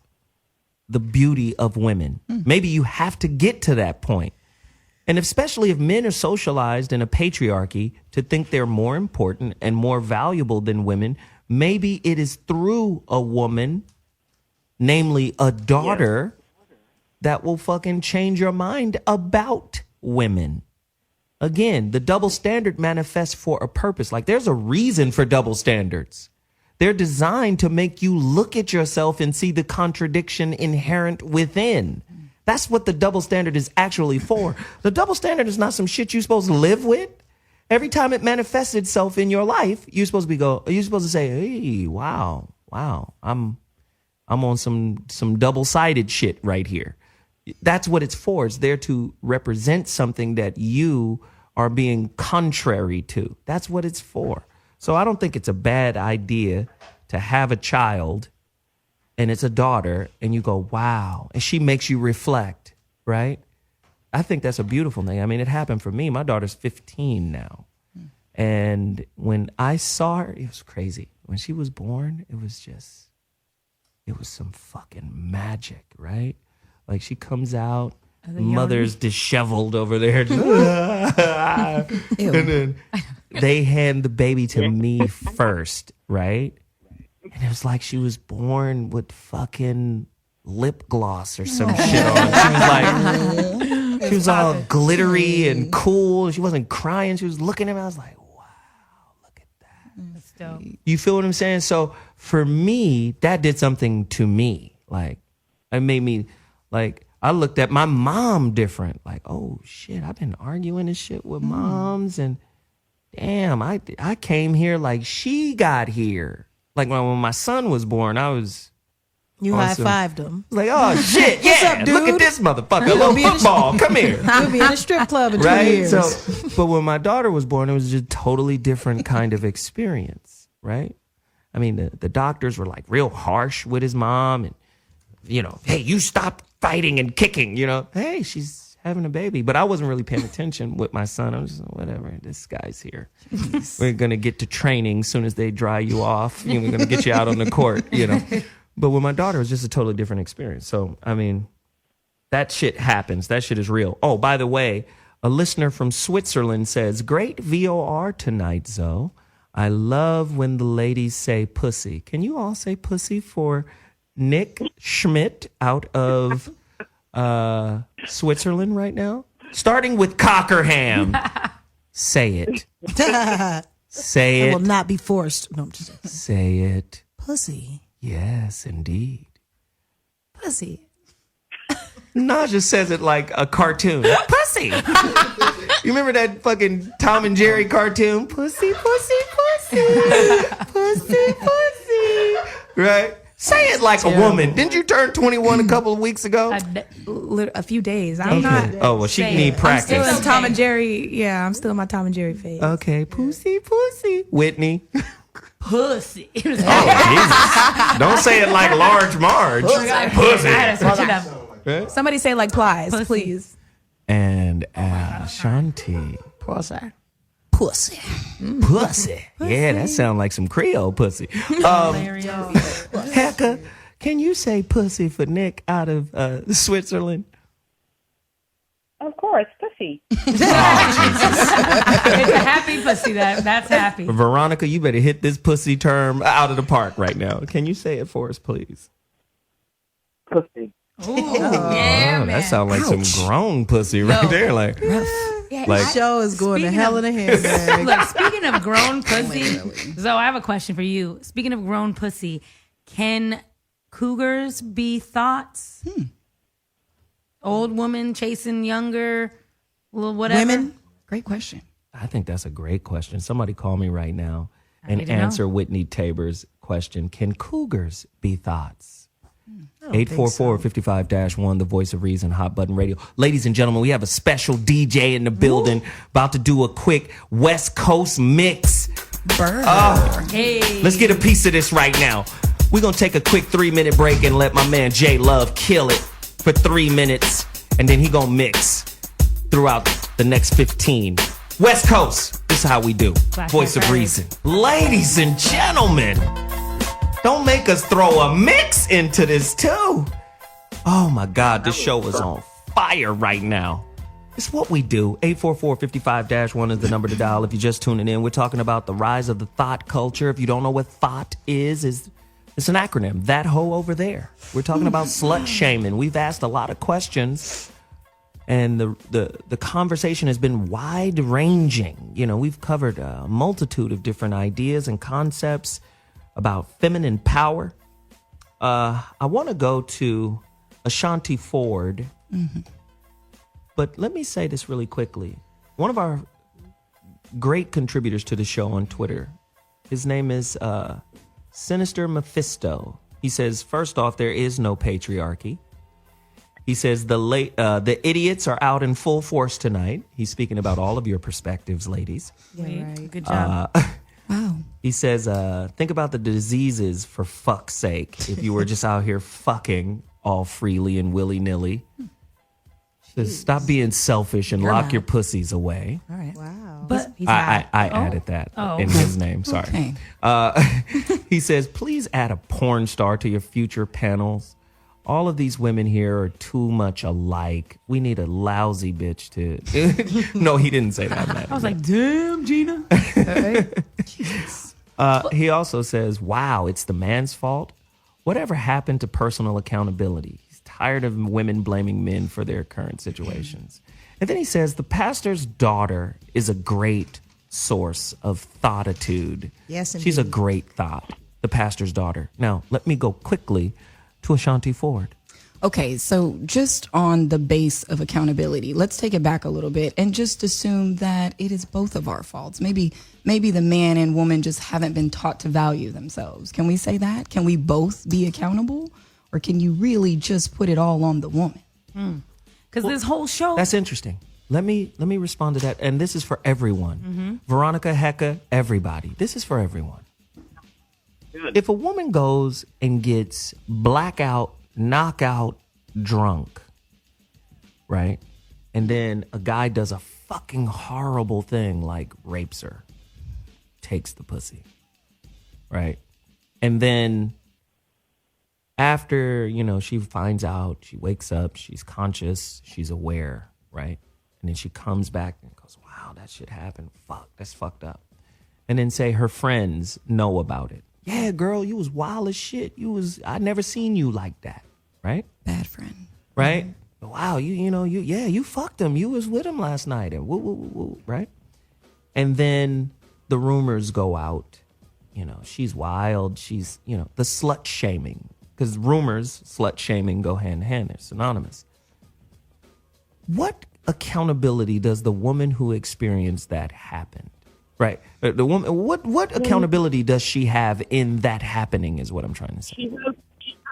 the beauty of women. Maybe you have to get to that point. And especially if men are socialized in a patriarchy to think they're more important and more valuable than women, maybe it is through a woman, namely a daughter, that will fucking change your mind about women. Again, the double standard manifests for a purpose. There's a reason for double standards. They're designed to make you look at yourself and see the contradiction inherent within. That's what the double standard is actually for. The double standard is not some shit you're supposed to live with. Every time it manifests itself in your life, you're supposed to say, hey, wow, I'm on some double-sided shit right here. That's what it's for. It's there to represent something that you are being contrary to. That's what it's for. So I don't think it's a bad idea to have a child and it's a daughter and you go, wow. And she makes you reflect, right? I think that's a beautiful thing. I mean, it happened for me. My daughter's 15 now. And when I saw her, it was crazy. When she was born, it was some fucking magic, right? She comes out, mother's disheveled over there. And then they hand the baby to me first, right? And it was like she was born with fucking lip gloss or some shit on. She was all glittery and cool. She wasn't crying. She was looking at me. I was like, wow, look at that. That's dope. You feel what I'm saying? So for me, that did something to me. It made me I looked at my mom different. Oh shit, I've been arguing and shit with moms, and damn, I came here like she got here. When my son was born, I was. You high-fived him. Oh shit, yeah! What's up, dude? Look at this motherfucker, a little football. Come here. We'll be in a strip club in 2 right? years. But when my daughter was born, it was just a totally different kind of experience, right? I mean, the doctors were real harsh with his mom, and hey, you stop fighting and kicking, Hey, she's having a baby. But I wasn't really paying attention with my son. I was just whatever, this guy's here. We're going to get to training as soon as they dry you off. We're going to get you out on the court, But with my daughter, it was just a totally different experience. So, I mean, that shit happens. That shit is real. Oh, by the way, A listener from Switzerland says, great VOR tonight, Zoe. I love when the ladies say pussy. Can you all say pussy for Nick Schmidt out of Switzerland right now? Starting with Cockerham. Say it. Say It it. will not be forced. No, I'm just Say it. pussy. Yes, indeed. Pussy. Naja says it like a cartoon. Pussy. You remember that fucking Tom and Jerry cartoon? Pussy, pussy, pussy. Pussy, pussy. Right? Say it like a woman. Didn't you turn 21 a couple of weeks ago? A few days. I'm not. Oh, well, she need practice. I'm still in Tom and Jerry. Yeah, I'm still in my Tom and Jerry phase. Okay, pussy, pussy. Whitney. Pussy. Oh, Jesus. Don't say it like Large Marge. Pussy. I had to switch it up. Right? Somebody say like plies, please. And Ashanti. Pussy. Pussy. Pussy. Yeah, that sounds like some Creole pussy. Heka, can you say pussy for Nick out of Switzerland? Of course, pussy. It's a happy pussy. That's happy. Veronica, you better hit this pussy term out of the park right now. Can you say it for us, please? Pussy. Ooh, yeah, man. That sounds like some grown pussy right there. Like, Like, show is going to hell in a handbag. Look, speaking of grown pussy, Zoe, I have a question for you. Speaking of grown pussy, can cougars be thoughts? Old woman chasing younger, little whatever. Women? Great question. I think that's a great question. Somebody call me right now and need to know. answer Whitney Tabor's question. Can cougars be thoughts? I don't think so. 844-55-1, the voice of reason, Hot Button Radio. Ladies and gentlemen, we have a special DJ in the building about to do a quick West Coast mix. Hey. Let's get a piece of this right now. We're going to take a quick 3-minute break and let my man J Love kill it for 3 minutes. And then he going to mix throughout the next 15. West Coast, this is how we do. Voice of reason. Ladies and gentlemen, don't make us throw a mix into this too. Oh my God, this show is on fire right now. It's what we do. 844-55-1 is the number to dial if you're just tuning in. We're talking about the rise of the thought culture. If you don't know what thought is it's an acronym. That hoe over there. We're talking about slut shaming. We've asked a lot of questions, and the conversation has been wide ranging. You know, we've covered a multitude of different ideas and concepts about feminine power. I want to go to Ashanti Ford, but let me say this really quickly. One of our great contributors to the show on Twitter, his name is Sinister Mephisto. He says, first off, there is no patriarchy. He says the idiots are out in full force tonight. He's speaking about all of your perspectives, ladies. Yeah, right. Good job. Wow. He says, think about the diseases for fuck's sake. If you were just out here fucking all freely and willy-nilly. Says, stop being selfish and lock your pussies away. All right. Wow. But I added that in his name. Sorry. Okay. He says, please add a porn star to your future panels. All of these women here are too much alike. We need a lousy bitch to... No, he didn't say that. I was like, damn, Gina. He also says, wow, it's the man's fault. Whatever happened to personal accountability? He's tired of women blaming men for their current situations. And then he says, the pastor's daughter is a great source of thoughtitude. Yes, indeed. She's a great thought, the pastor's daughter. Now, let me go quickly to Ashanti Ford. Okay, so just on the base of accountability, let's take it back a little bit and just assume that it is both of our faults. Maybe the man and woman just haven't been taught to value themselves. Can we say that? Can we both be accountable? Or can you really just put it all on the woman? Because this whole show... That's interesting. Let me respond to that. And this is for everyone. Veronica, Heka, everybody. This is for everyone. If a woman goes and gets blackout, knockout, drunk, right? And then a guy does a fucking horrible thing like rapes her, takes the pussy, right? And then after, she finds out, she wakes up, she's conscious, she's aware, right? And then she comes back and goes, wow, that shit happened. Fuck, that's fucked up. And then say her friends know about it. Yeah, girl, you was wild as shit. I never seen you like that. Right? Bad friend. Right? Wow, you fucked him. You was with him last night. And woo, right? And then the rumors go out. She's wild. She's, the slut shaming. Because rumors, slut shaming go hand in hand. They're synonymous. What accountability does the woman who experienced that happen? Right. The woman. What accountability does she have in that happening? Is what I'm trying to say. She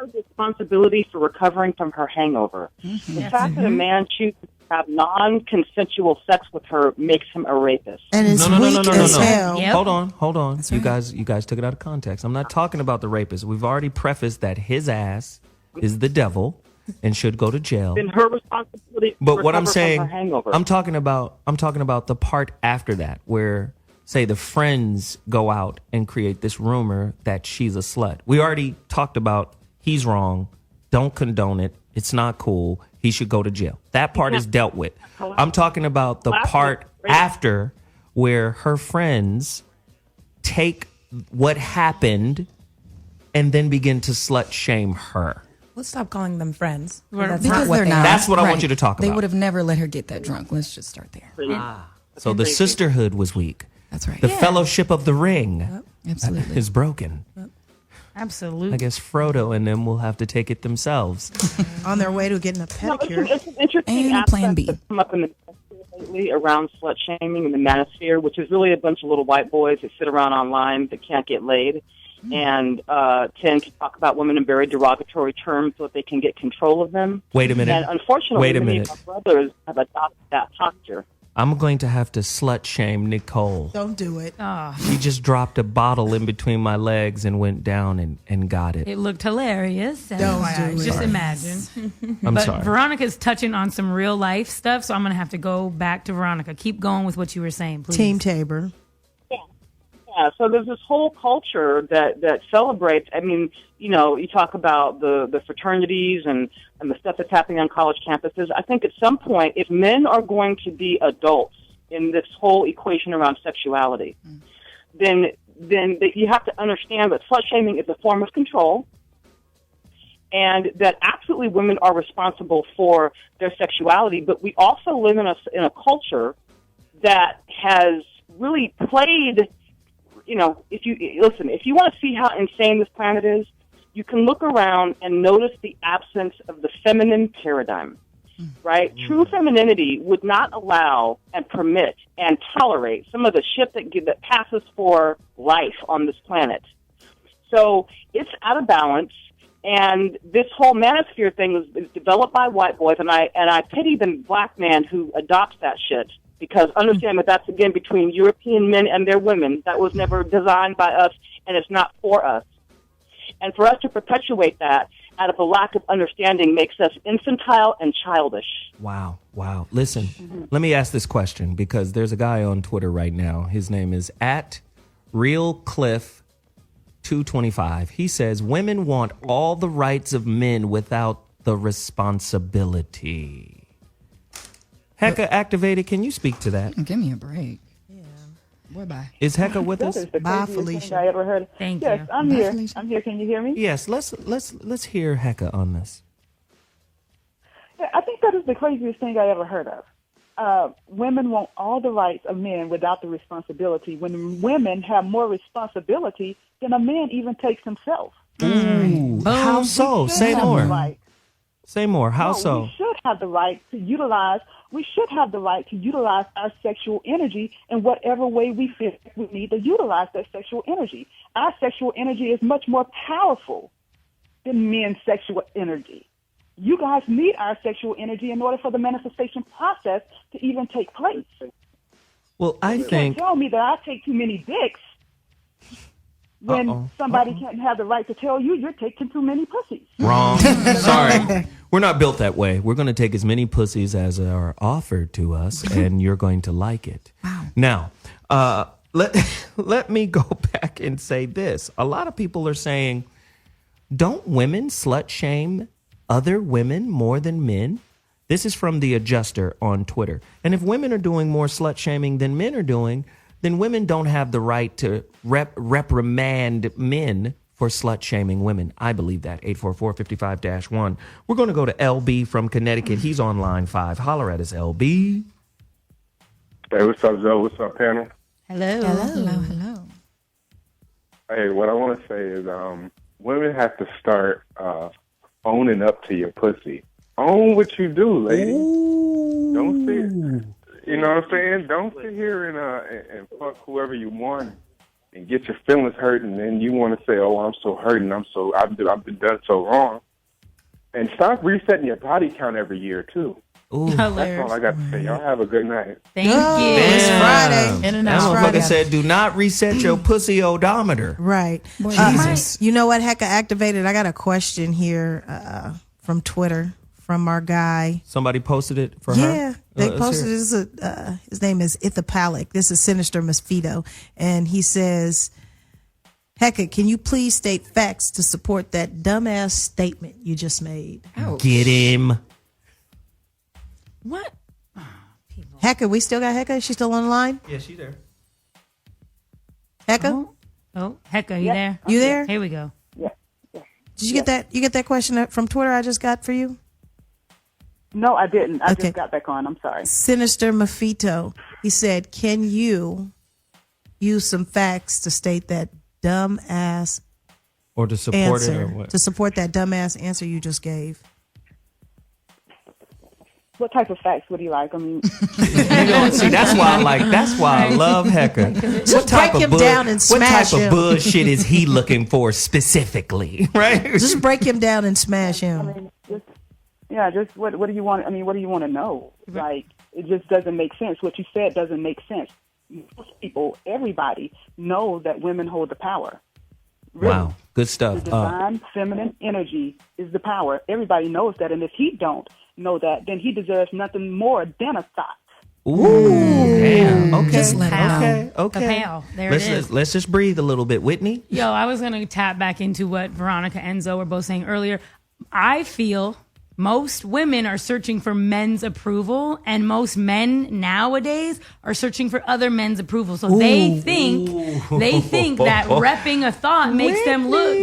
has responsibility for recovering from her hangover. Mm-hmm. The fact that a man chooses to have non-consensual sex with her makes him a rapist. And it's weak as hell. Yep. Hold on. You guys took it out of context. I'm not talking about the rapist. We've already prefaced that his ass is the devil and should go to jail. Then her responsibility. But what I'm recover saying, from her hangover. I'm talking about the part after that where, say, the friends go out and create this rumor that she's a slut. We already talked about he's wrong. Don't condone it. It's not cool. He should go to jail. That part is dealt with. I'm talking about the part after where her friends take what happened and then begin to slut shame her. Let's stop calling them friends. Because they're not. That's what I want you to talk They about. would have never let her get that drunk. Let's just start there. So the sisterhood was weak. That's right. The fellowship of the ring Absolutely. is broken. Absolutely. I guess Frodo and them will have to take it themselves. On their way to getting a pedicure. It's an interesting And a plan aspect B. that's come up in the manosphere lately around slut shaming in the manosphere, which is really a bunch of little white boys that sit around online that can't get laid and tend to talk about women in very derogatory terms so that they can get control of them. Wait a minute. And unfortunately, Wait a many minute. of our brothers have adopted that posture. I'm going to have to slut shame Neecole. Don't do it. She just dropped a bottle in between my legs and went down and got it. It looked hilarious. Don't do it. Just Sorry. imagine. I'm but sorry. Veronica's touching on some real life stuff, so I'm going to have to go back to Veronica. Keep going with what you were saying, please. Team Tabor. Yeah, so there's this whole culture that celebrates. I mean, you talk about the fraternities and the stuff that's happening on college campuses. I think at some point, if men are going to be adults in this whole equation around sexuality, then you have to understand that slut shaming is a form of control, and that absolutely women are responsible for their sexuality. But we also live in a culture that has really played. If you want to see how insane this planet is, you can look around and notice the absence of the feminine paradigm, right? True femininity would not allow and permit and tolerate some of the shit that passes for life on this planet. So it's out of balance, and this whole manosphere thing is developed by white boys, and I pity the black man who adopts that shit. Because understand that that's, again, between European men and their women. That was never designed by us, and it's not for us. And for us to perpetuate that out of a lack of understanding makes us infantile and childish. Wow. Listen, let me ask this question, because there's a guy on Twitter right now. His name is @RealCliff225. He says, women want all the rights of men without the responsibility. Heka activated. Can you speak to that? Give me a break. Yeah. Bye. Is Heka with us? That is the Bye, craziest Felicia. thing I ever heard. Thank yes, you. I'm Bye, here. Felicia. I'm here. Can you hear me? Yes. Let's hear Heka on this. Yeah, I think that is the craziest thing I ever heard of. Women want all the rights of men without the responsibility. When women have more responsibility than a man even takes himself. Ooh, how so? Say more. Say more. How so? We should have the right to utilize. We should have the right to utilize our sexual energy in whatever way we feel we need to utilize that sexual energy. Our sexual energy is much more powerful than men's sexual energy. You guys need our sexual energy in order for the manifestation process to even take place. Well, I You think. can't tell me that I take too many dicks when somebody can't have the right to tell you you're taking too many pussies. Wrong. Sorry. We're not built that way. We're going to take as many pussies as are offered to us, and you're going to like it. Wow. Now, let me go back and say this. A lot of people are saying, don't women slut shame other women more than men? This is from The Adjuster on Twitter. And if women are doing more slut shaming than men are doing, then women don't have the right to reprimand men for slut shaming women. I believe that. 844-55-1. We're going to go to LB from Connecticut. He's on line 5. Holler at us, LB. Hey, what's up, Zoe? What's up, panel? Hello. Hey, what I want to say is women have to start owning up to your pussy. Own what you do, lady. Don't sit. You know what I'm saying? Don't sit here and fuck whoever you want and get your feelings hurt, and then you want to say, "Oh, I'm so hurt, and I've been done so wrong." And stop resetting your body count every year too. Ooh. That's all I got to say. Y'all have a good night. Thank you. It's Friday. That motherfucker said, "Do not reset your pussy odometer." Right. Jesus. You know what? Heka activated. I got a question here from Twitter from our guy. Somebody posted it for her? Yeah, they posted it. His name is Ithapalic. This is Sinister Mosquito. And he says, Heka, can you please state facts to support that dumbass statement you just made? Get him. What? Heka, we still got Heka? Is she still on the line? Yeah, she's there. Heka? Oh, Heka, you there? You there? Here we go. Did you get that? You get that question from Twitter I just got for you? No, I didn't. I just got back on. I'm sorry. Sinister Mafito. He said, can you use some facts to state that dumb ass or to support answer, it or what? to support that dumbass answer you just gave? What type of facts would you like? I mean, see, that's why I love Heka. Just break him down and smash him. What type him. of bullshit is he looking for specifically? Right? Just break him down and smash him. I mean, just what do you want? I mean, what do you want to know? Like, it just doesn't make sense. What you said doesn't make sense. Most people, everybody, know that women hold the power. Really. Wow, good stuff. The divine feminine energy is the power. Everybody knows that, and if he don't know that, then he deserves nothing more than a thought. Ooh, damn. Okay, Just let him know. Kapow. There it is. Let's just breathe a little bit, Whitney. Yo, I was going to tap back into what Veronica and Zoe were both saying earlier. I feel most women are searching for men's approval, and most men nowadays are searching for other men's approval. So they think that repping a thought makes them look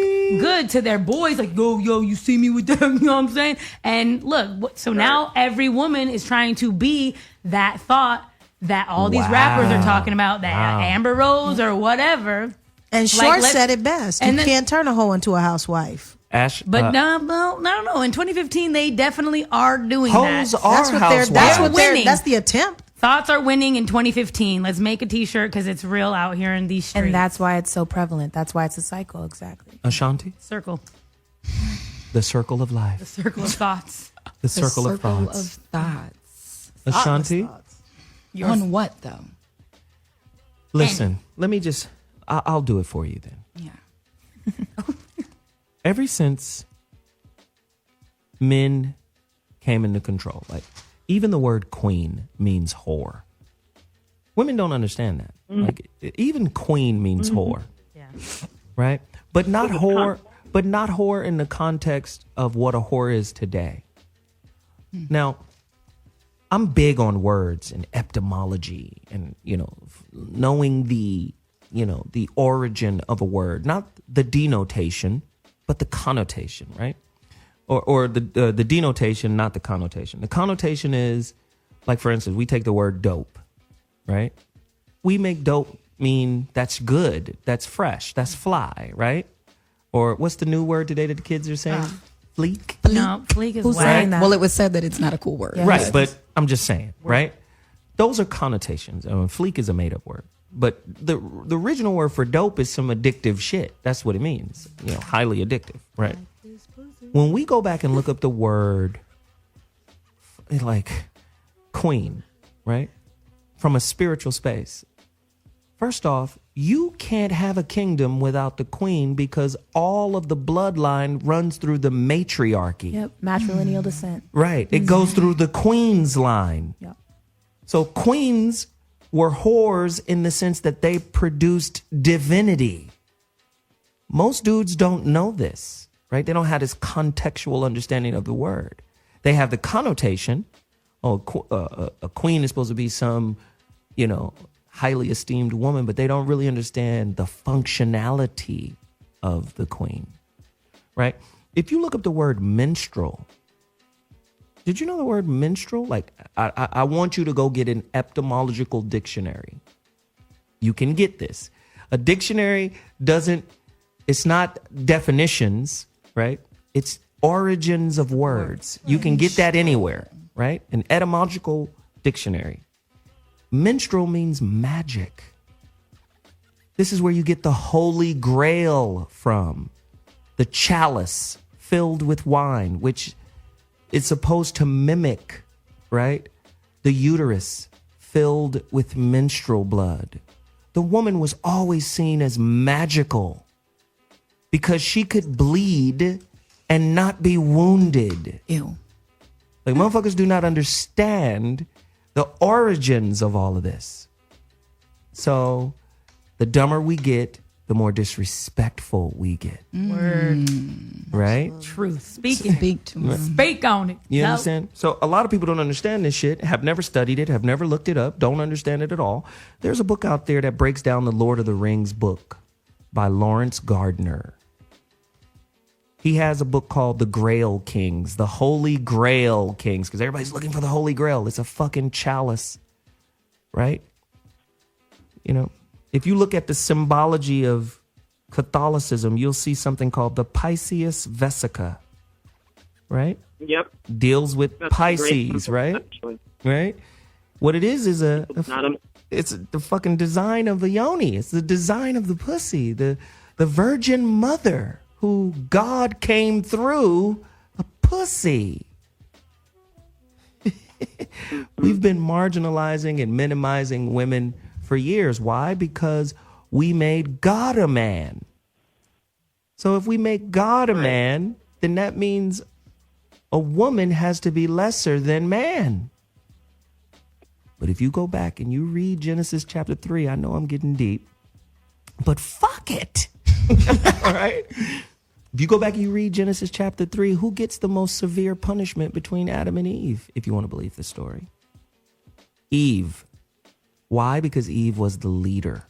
good to their boys. Like, yo, you see me with them, you know what I'm saying? And look, so now every woman is trying to be that thought that all these rappers are talking about, that Amber Rose or whatever. And Short said it best. You can't turn a hoe into a housewife. Ash, but no. In 2015, they definitely are doing hoes that. That's what winning. That's the attempt. Thoughts are winning in 2015. Let's make a T-shirt because it's real out here in these streets. And that's why it's so prevalent. That's why it's a cycle. Exactly. Ashanti? Circle. The circle of life. The circle of thoughts. The circle of thoughts. Ashanti? On what, though? Listen, let me just, I'll do it for you then. Yeah. Ever since men came into control, like even the word queen means whore. Women don't understand that. Like even queen means whore. Yeah. Right? But not whore in the context of what a whore is today. Now, I'm big on words and etymology and, knowing the origin of a word, not the denotation, but the connotation, right? Or the denotation, not the connotation. The connotation is, like, for instance, we take the word dope, right? We make dope mean that's good, that's fresh, that's fly, right? Or what's the new word today that the kids are saying? Fleek? No, fleek is Who's whack. saying that? Well, it was said that it's not a cool word. Yeah. Right, but I'm just saying, right? Those are connotations. Fleek is a made-up word. But the original word for dope is some addictive shit. That's what it means. Highly addictive, right? When we go back and look up the word, like, queen, right? From a spiritual space. First off, you can't have a kingdom without the queen because all of the bloodline runs through the matriarchy. Yep, matrilineal descent. Right. It goes through the queen's line. Yep. So queens were whores in the sense that they produced divinity. Most dudes don't know this, right? They don't have this contextual understanding of the word. They have the connotation, a queen is supposed to be some, highly esteemed woman, but they don't really understand the functionality of the queen, right? If you look up the word minstrel, did you know the word minstrel? Like, I want you to go get an etymological dictionary. You can get this. A dictionary it's not definitions, right? It's origins of words. You can get that anywhere, right? An etymological dictionary. Minstrel means magic. This is where you get the Holy Grail from. The chalice filled with wine, which is supposed to mimic, right? The uterus filled with menstrual blood. The woman was always seen as magical because she could bleed and not be wounded. Ew. Like, motherfuckers do not understand the origins of all of this. So the dumber we get, the more disrespectful we get. Word. Right? Truth. Speaking. Speak to me. Speak on it. You No. understand? So a lot of people don't understand this shit, have never studied it, have never looked it up, don't understand it at all. There's a book out there that breaks down the Lord of the Rings book by Lawrence Gardner. He has a book called The Grail Kings, the Holy Grail Kings, because everybody's looking for the Holy Grail. It's a fucking chalice, right? If you look at the symbology of Catholicism, you'll see something called the Pisces Vesica, right? Yep. Deals with That's a great Pisces, symbol, right? actually. Right? What it is it's the fucking design of the yoni. It's the design of the pussy, the Virgin Mother who God came through a pussy. We've been marginalizing and minimizing women for years. Why? Because we made God a man. So if we make God a man, then that means a woman has to be lesser than man. But if you go back and you read Genesis chapter 3, I know I'm getting deep, but fuck it. All right? If you go back and you read Genesis chapter 3, who gets the most severe punishment between Adam and Eve, if you want to believe the story? Eve. Why? Because Eve was the leader.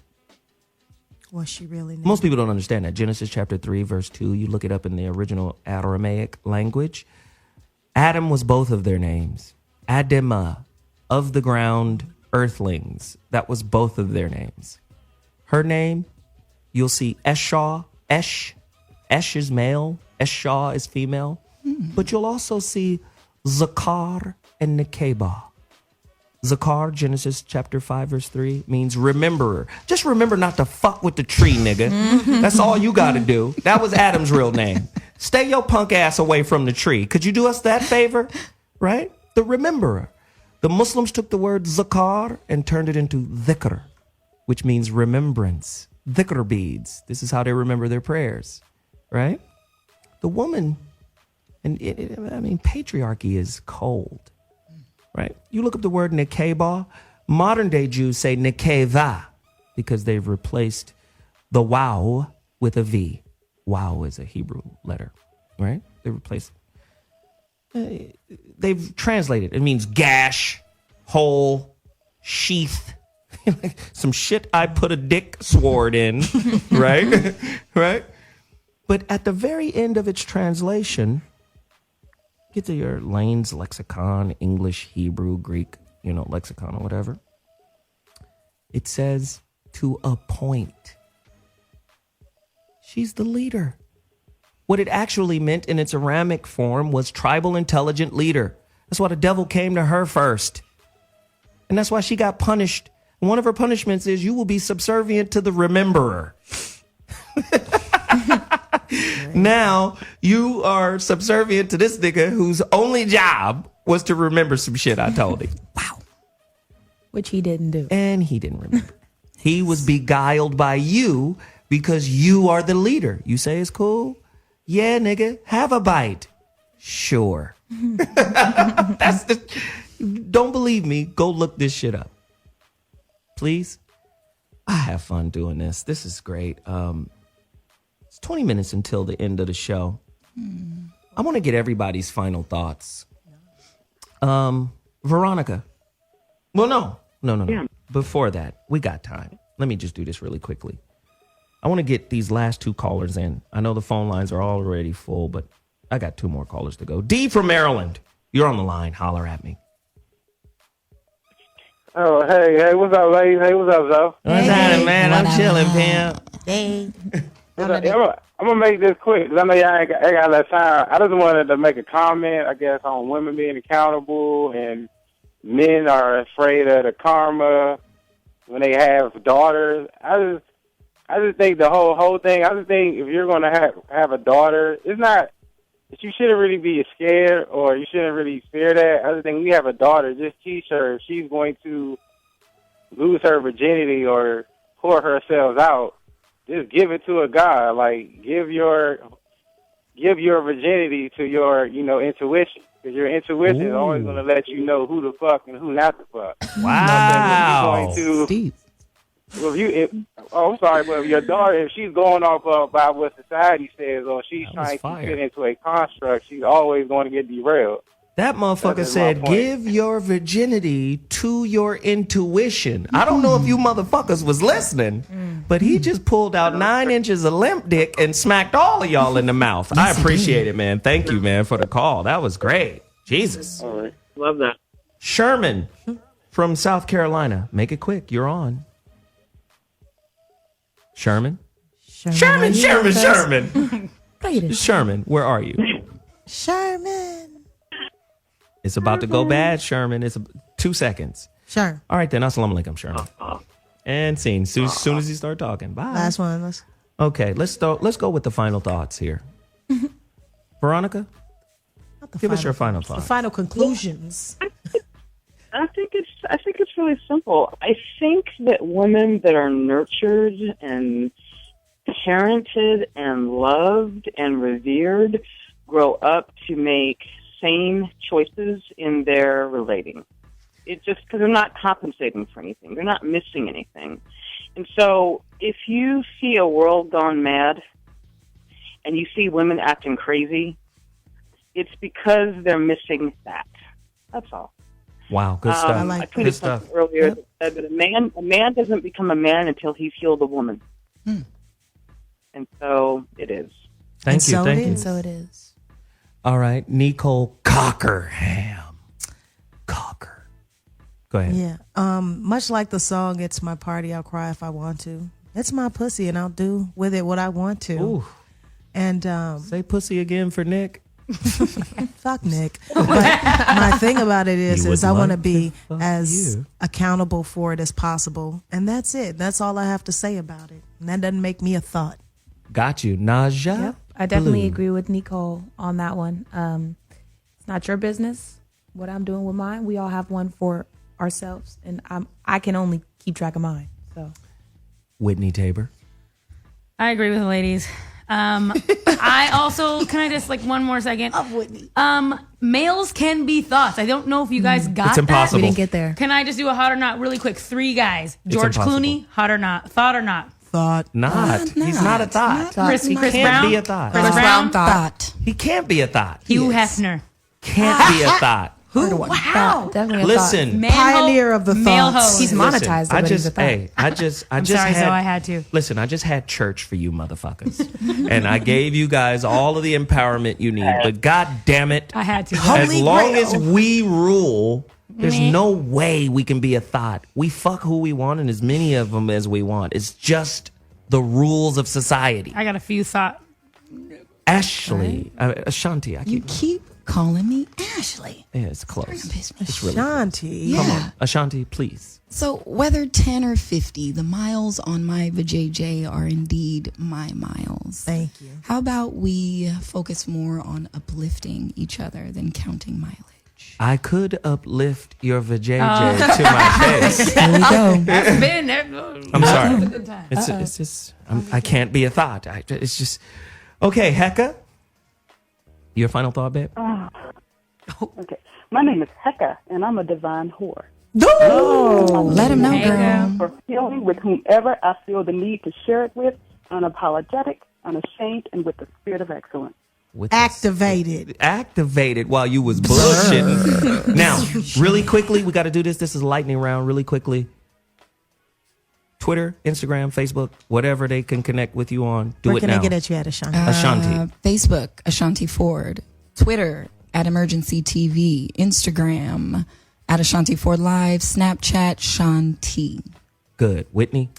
Was she really? Most people don't understand that. Genesis chapter 3, verse 2, you look it up in the original Aramaic language. Adam was both of their names. Adema, of the ground, earthlings. That was both of their names. Her name, you'll see Eshaw, Esh is male, Eshaw is female. But you'll also see Zakar and Nekeba. Zakar, Genesis chapter 5, verse 3, means rememberer. Just remember not to fuck with the tree, nigga. That's all you got to do. That was Adam's real name. Stay your punk ass away from the tree. Could you do us that favor? Right? The rememberer. The Muslims took the word Zakar and turned it into dhikr, which means remembrance. Dhikr beads. This is how they remember their prayers. Right? The woman, and patriarchy is cold. Right? You look up the word Nekeba. Modern day Jews say Nekeva because they've replaced the waw with a V. Waw is a Hebrew letter, right? They replaced. They've translated. It means gash, hole, sheath. Some shit I put a dick sword in, right? Right? But at the very end of its translation, get to your Lane's lexicon, English, Hebrew, Greek, lexicon or whatever. It says to appoint. She's the leader. What it actually meant in its Aramic form was tribal intelligent leader. That's why the devil came to her first. And that's why she got punished. One of her punishments is you will be subservient to the rememberer. Now you are subservient to this nigga whose only job was to remember some shit I told him. Wow. Which he didn't do. And he didn't remember. He was beguiled by you because you are the leader. You say it's cool? Yeah, nigga, have a bite. Sure. Don't believe me, go look this shit up. Please. I have fun doing this. This is great. It's 20 minutes until the end of the show. I want to get everybody's final thoughts Veronica. Well, no. Yeah. Before that, we got time. Let me just do this really quickly. I want to get these last 2 callers in. I know the phone lines are already full, but I got 2 more callers to go. D from Maryland. You're on the line. Holler at me. Oh, hey, what's up, ladies? Hey, what's up, Zoe? What's happening, man? I'm chilling, pimp. Hey. I'm gonna make this quick because I know y'all ain't got enough time. I just wanted to make a comment, I guess, on women being accountable and men are afraid of the karma when they have daughters. I just think the whole thing. I just think if you're gonna have a daughter, it's not. You shouldn't really be scared, or you shouldn't really fear that. I just think we have a daughter. Just teach her if she's going to lose her virginity or pour herself out. Just give it to a guy. Like give your virginity to your intuition, because your intuition is always going to let you know who to fuck and who not to fuck. Wow. Deep. Well, I'm sorry, but if your daughter, if she's going off about what society says, or she's trying to fit into a construct, she's always going to get derailed. That motherfucker said, give your virginity to your intuition. I don't know if you motherfuckers was listening, but he just pulled out 9 inches of limp dick and smacked all of y'all in the mouth. I appreciate it, man. Thank you, man, for the call. That was great. Jesus. All right. Love that. Sherman from South Carolina. Make it quick. You're on. Sherman, Sherman. Sherman, where are you? Sherman. It's about to go bad, Sherman. It's 2 seconds. Sure. All right, then. Assalamu alaikum, Sherman. And scene. Soon as you start talking. Bye. Last one. Okay, let's go with the final thoughts here. Veronica, give us your final thoughts. The final conclusions. I think it's really simple. I think that women that are nurtured and parented and loved and revered grow up to make sane choices in their relating. It's just because they're not compensating for anything. They're not missing anything. And so if you see a world gone mad and you see women acting crazy, it's because they're missing that. That's all. Wow, good stuff. I tweeted something earlier that said that a man doesn't become a man until he's healed a woman. And so it is. Thank you. So it is. All right, Neecole Cockerham. Go ahead. Yeah. Much like the song, "It's My Party, I'll Cry If I Want to." It's my pussy, and I'll do with it what I want to. Ooh. And say pussy again for Nick. Fuck Nick. But my thing about it is I want to be as accountable for it as possible, and that's it. That's all I have to say about it. And that doesn't make me a thought. Got you, Naja. Yep, I definitely agree with Neecole on that one. It's not your business what I'm doing with mine. We all have one for ourselves, and I can only keep track of mine. So, Whitney Tabor. I agree with the ladies. I also, can I just one more second? Of Whitney. Males can be thoughts. I don't know if you guys got it's impossible. We didn't get there. Can I just do a hot or not really quick? 3 guys. George Clooney, hot or not? Thought or not? Thought. Not. He's not a thought. Chris He Brown? can't be a thought. Chris Brown? Thought. He can't be a thought. Hugh Hefner. Can't be a thought. Who? Wow. Definitely a Listen. Man Pioneer of the male thoughts. host. He's monetized. I but he's just a thought. had. Sorry, so I had to. Listen, I just had church for you motherfuckers, and I gave you guys all of the empowerment you need. But god damn it, I had to. As long as we rule, there's no way we can be a thought. We fuck who we want and as many of them as we want. It's just the rules of society. I got a few thoughts. Ashley, Ashanti. You keep calling me Ashley. Yeah, it's close. It's really Ashanti. Come on, Ashanti, please. So whether 10 or 50, the miles on my vajayjay are indeed my miles. Thank you. How about we focus more on uplifting each other than counting mileage? I could uplift your vajayjay to my face. There we go. That's been I'm sorry. That's a good time. It's just I can't be a thought. It's just okay. Heka, your final thought, babe. Okay. My name is Heka, and I'm a divine whore. Let him know, girl. For healing with whomever I feel the need to share it with, unapologetic, unashamed, and with the spirit of excellence. Activated while you was bullshitting. Now, really quickly, we got to do this. This is lightning round. Really quickly. Twitter, Instagram, Facebook, whatever they can connect with you on. Do Where it can now. I get at you at, Ashanti? Ashanti. Facebook, Ashanti Ford. Twitter, at Emergency TV. Instagram, at Ashanti Ford Live. Snapchat, Shanti. Good. Whitney?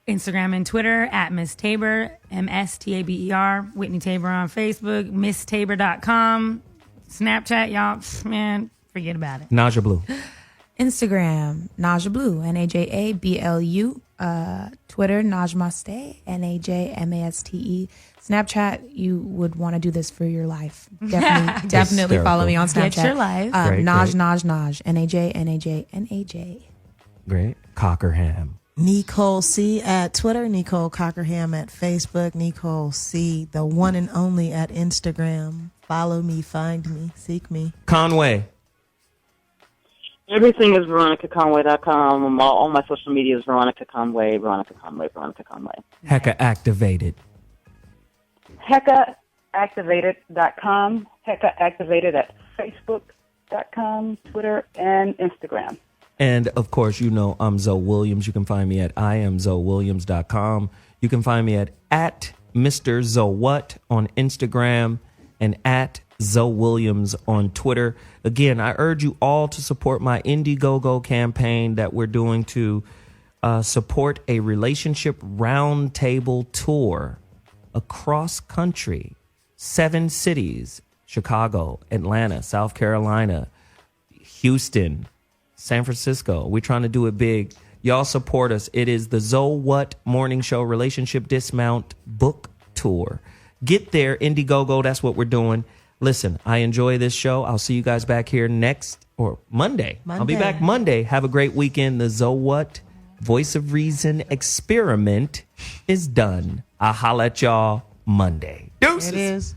Instagram and Twitter at Miss Tabor, MSTABER. Whitney Tabor on Facebook, MissTabor.com. Snapchat, y'all, man, forget about it. Naja Blue. Instagram, Naja Blue, NAJABLU. Twitter, Najmaste, NAJMASTE. Snapchat, you would want to do this for your life. Definitely follow me on Snapchat. Get your life. Naj, NAJ. Great. Cockerham. Neecole C at Twitter, Neecole Cockerham at Facebook, Neecole C, the one and only at Instagram. Follow me, find me, seek me. Conway. Everything is VeronicaConway.com. All my social media is Veronica Conway. Heka activated. HekaActivated.com. Heka Activated at Facebook.com, Twitter, and Instagram. And, of course, you know I'm Zoe Williams. You can find me at IamZoeWilliams.com. You can find me at Mr. Zoewhat on Instagram and at Zoe Williams on Twitter. Again, I urge you all to support my Indiegogo campaign that we're doing to support a relationship roundtable tour across country, 7 cities, Chicago, Atlanta, South Carolina, Houston, San Francisco. We're trying to do it big. Y'all support us. It is the Zoe What Morning Show Relationship Dismount Book Tour. Get there, Indiegogo. That's what we're doing. Listen, I enjoy this show. I'll see you guys back here next or Monday. I'll be back Monday. Have a great weekend. The Zoe What Voice of Reason experiment is done. I'll holla at y'all Monday. Deuces. It is.